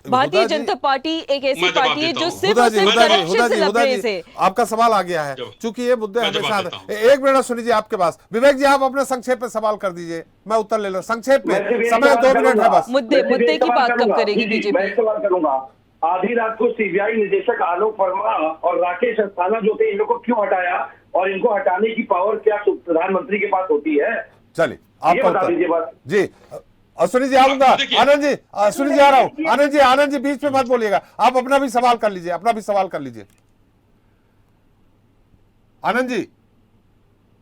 भारतीय जनता पार्टी एक ऐसी पार्टी है जो सिर्फ और सिर्फ करप्शन से लबरेज है। आपका सवाल आ गया है, क्योंकि ये मुद्दे हमेशा। एक मिनट सुन लीजिए आपके पास, विवेक जी आप अपने संक्षेप में सवाल कर दीजिए, मैं उत्तर ले लूं संक्षेप में, समय 2 मिनट है बस। मुद्दे की बात कब करेगी बीजेपी? मैं सवाल करूंगा, आधी रात को सीबीआई निदेशक आलोक वर्मा और राकेश अस्थाना जो थे, इन लोगों को क्यों हटाया और इनको हटाने की पावर क्या प्रधानमंत्री के पास होती है? चलिए आप बता दीजिए बस जी। सुनील जी आऊंगा, आनंद जी, सुनील जी आ रहा हूँ। आनंद जी बीच में मत बोलिएगा, आप अपना भी सवाल कर लीजिए, आनंद जी।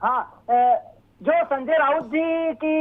हाँ, जो संजय राउत जी की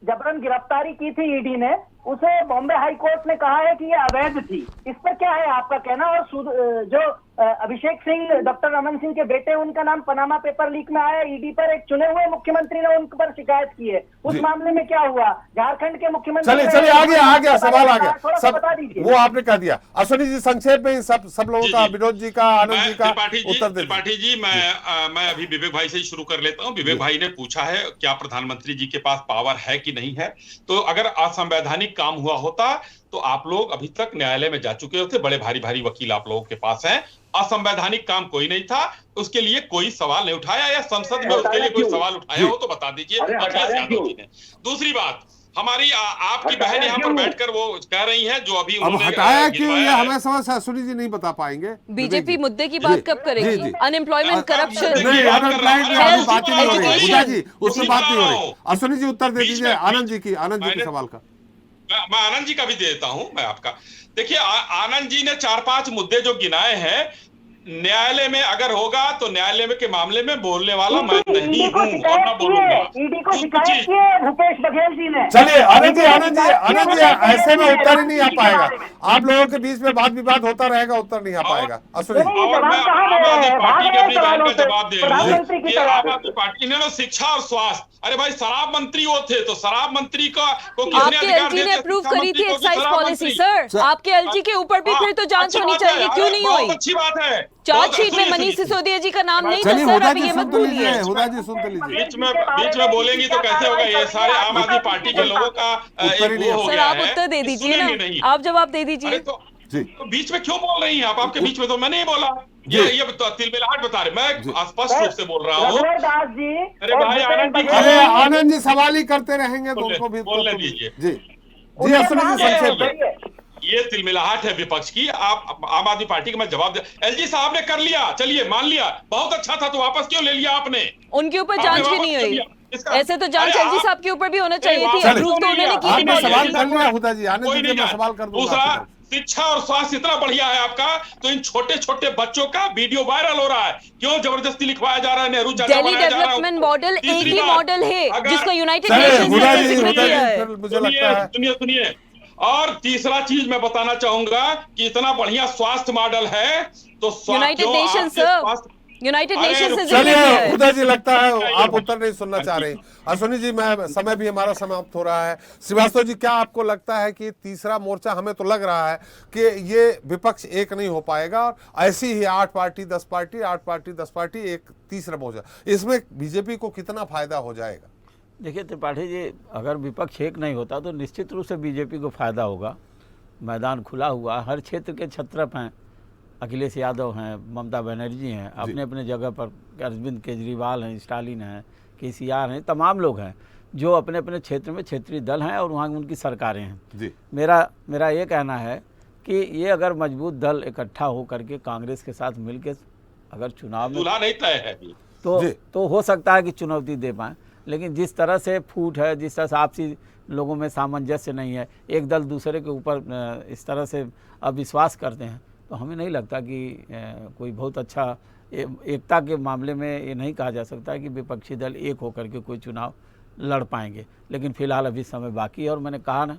जबरन गिरफ्तारी की थी ईडी ने, उसे बॉम्बे हाई कोर्ट ने कहा है कि ये अवैध थी। इस पर क्या है आपका कहना? और जो अभिषेक सिंह, डॉक्टर रमन सिंह के बेटे, उनका नाम पनामा पेपर लीक में आया, ईडी पर एक चुने हुए मुख्यमंत्री ने उन पर शिकायत की है। उस मामले में क्या हुआ? झारखंड के मुख्यमंत्री, चलिए आ गया सवाल आ गया, सब बता दीजिए। वो आपने कह दिया। अश्विनी जी संक्षेप में सब लोगों का, विनोद जी का, आनंद जी का उत्तर दे। त्रिपाठी जी, मैं अभी विवेक भाई से ही शुरू कर लेता हूँ। विवेक भाई ने पूछा है क्या प्रधानमंत्री जी के पास पावर है कि नहीं है। तो अगर असंवैधानिक काम हुआ होता तो आप लोग अभी तक न्यायालय में जा चुके होते, बड़े भारी वकील आप लोगों के पास हैं। असंवैधानिक काम कोई नहीं था, उसके लिए कोई सवाल नहीं उठाया, या संसद में उसके लिए कोई सवाल उठाया हो तो बता दीजिए अखिलेश यादव जी ने। दूसरी बात, हमारी आपकी बहन यहाँ पर बैठकर वो कह रही हैं जो अभी अब हटाया क्यों, ये हमें समझ सुनील जी नहीं बता पाएंगे। बीजेपी मुद्दे की बात कब करेगी? अनएम्प्लॉयमेंट, करप्शन, जी उससे बात नहीं हो रही। अश्विनी जी उत्तर दे दीजिए आनंद जी के सवाल का। मैं आनंद जी का भी देता हूं। मैं आपका देखिए, आनंद जी ने 4-5 मुद्दे जो गिनाए हैं, न्यायालय में अगर होगा तो न्यायालय में के मामले में बोलने वाला मैं नहीं हूं और ना बोलूंगा। ईडी को शिकायत की है भूपेश बघेल जी ने। चलिए आनंद जी ऐसे में उत्तर ही नहीं आ पाएगा। आप लोगों के बीच में वाद विवाद होता रहेगा, उत्तर नहीं आ पाएगा। अश्विनी और मैं आम आदमी पार्टी के अपनी बहन का जवाब दे रहा हूं कि आम आदमी पार्टी ने शिक्षा और स्वास्थ्य, अरे भाई शराब मंत्री वो थे तो शराब मंत्री को किसने अधिकार दिया? ने अप्रूव करी थी एक्साइज पॉलिसी। सर आपके एलजी के ऊपर भी फिर तो जांच होनी चाहिए, क्यों नहीं हुई? अच्छी बात है। चार्जशीट में मनीष सिसोदिया जी का नाम नहीं था सर, अब ये मत भूलिए। हुदा जी सुन लीजिए, बीच में बोलेंगी तो कैसे होगा? ये सारे आम आदमी पार्टी के लोगों का एक वो हो सर गया आप है। उत्तर दे दीजिए ना, आप जवाब दे दीजिए। तो बीच में क्यों बोल रही हैं आप? आपके बीच में तो मैं नहीं बोला। ये तिलमिलाहट बता रहे, मैं स्पष्ट रूप से बोल रहा हूँ। अरे भाई आनंद जी सवाल ही करते रहेंगे तो उनको भी बोलने दीजिए। जी अश्विनी जी संक्षेप में। ये तिलमिलाहट है विपक्ष की। आप आम आदमी पार्टी का मैं जवाब दे, एलजी साहब ने कर लिया, चलिए मान लिया, बहुत अच्छा था, तो वापस क्यों ले लिया आपने? उनके ऊपर जांच भी नहीं हुई। ऐसे तो जांच एलजी साहब के ऊपर भी होना चाहिए थी। अप्रूव तो उन्होंने की थी। सवाल कर लिया हुदा जी, आनंद जी मैं सवाल कर दूंगा। दूसरा, शिक्षा और स्वास्थ्य इतना बढ़िया है आपका, तो इन छोटे छोटे बच्चों का वीडियो वायरल हो रहा है, क्यों जबरदस्ती लिखवाया जा रहा है? नेहरू दिल्ली डेवलपमेंट मॉडल एक ही मॉडल है जिसको यूनाइटेड नेशंस ने सर्टिफिकेट दिया है। मुझे लगता है सुनिए। और तीसरा चीज मैं बताना चाहूंगा कि इतना बढ़िया स्वास्थ्य मॉडल है तो यूनाइटेड नेशंस यूनाइटेड नेशंस से चलिए हुदा जी लगता है आप उत्तर नहीं सुनना चाह रहे। अश्विनी जी मैं समय भी हमारा समाप्त हो रहा है। श्रीवास्तव जी क्या आपको लगता है कि तीसरा मोर्चा, हमें तो लग रहा है कि ये विपक्ष एक नहीं हो पाएगा और ऐसी ही 8 पार्टी 10 पार्टी 8 पार्टी 10 पार्टी एक तीसरा मोर्चा, इसमें बीजेपी को कितना फायदा हो जाएगा? देखिए त्रिपाठी जी, अगर विपक्ष एक नहीं होता तो निश्चित रूप से बीजेपी को फायदा होगा। मैदान खुला हुआ, हर क्षेत्र के छत्रप हैं, अखिलेश यादव हैं, ममता बनर्जी हैं, अपने अपने जगह पर अरविंद केजरीवाल हैं, स्टालिन हैं, केसीआर हैं, तमाम लोग हैं जो अपने अपने क्षेत्र में क्षेत्रीय दल हैं और वहाँ उनकी सरकारें हैं जी। मेरा ये कहना है कि ये अगर मजबूत दल इकट्ठा हो करके कांग्रेस के साथ मिलकर अगर चुनाव में नहीं तय है तो हो सकता है कि चुनौती दे पाएँ। लेकिन जिस तरह से फूट है, जिस तरह से आपसी लोगों में सामंजस्य नहीं है, एक दल दूसरे के ऊपर इस तरह से अविश्वास करते हैं, तो हमें नहीं लगता कि कोई बहुत अच्छा एकता के मामले में ये नहीं कहा जा सकता कि विपक्षी दल एक होकर के कोई चुनाव लड़ पाएंगे। लेकिन फिलहाल अभी समय बाकी है और मैंने कहा ना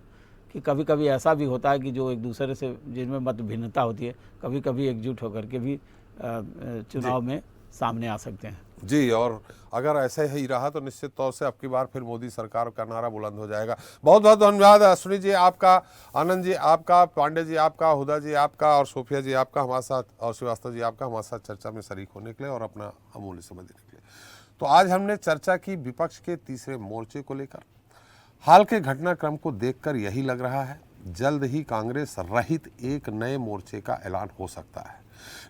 कि कभी कभी ऐसा भी होता है कि जो एक दूसरे से जिनमें मत भिन्नता होती है, कभी कभी एकजुट होकर के भी चुनाव में सामने आ सकते हैं। जी, और अगर ऐसे ही रहा तो निश्चित तौर से अब की बार फिर मोदी सरकार का नारा बुलंद हो जाएगा। बहुत बहुत धन्यवाद अश्विनी जी आपका, आनंद जी आपका, पांडे जी आपका, हुदा जी आपका और सोफिया जी आपका हमारे साथ, और श्रीवास्तव जी आपका हमारे साथ चर्चा में शरीक होने के लिए और अपना अमूल्य समय देने के लिए। तो आज हमने चर्चा की विपक्ष के तीसरे मोर्चे को लेकर। हाल के घटनाक्रम को देखकर यही लग रहा है जल्द ही कांग्रेस रहित एक नए मोर्चे का ऐलान हो सकता है,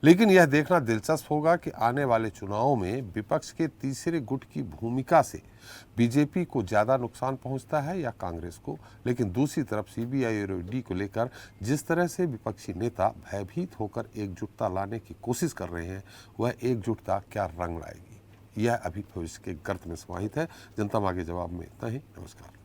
लेकिन यह देखना दिलचस्प होगा कि आने वाले चुनावों में विपक्ष के तीसरे गुट की भूमिका से बीजेपी को ज्यादा नुकसान पहुंचता है या कांग्रेस को। लेकिन दूसरी तरफ सीबीआई और ईडी को लेकर जिस तरह से विपक्षी नेता भयभीत होकर एकजुटता लाने की कोशिश कर रहे हैं, वह एकजुटता क्या रंग लाएगी, यह अभी भविष्य के गर्त में समाहित है। जनता मांगे जवाब में इतना ही। नमस्कार।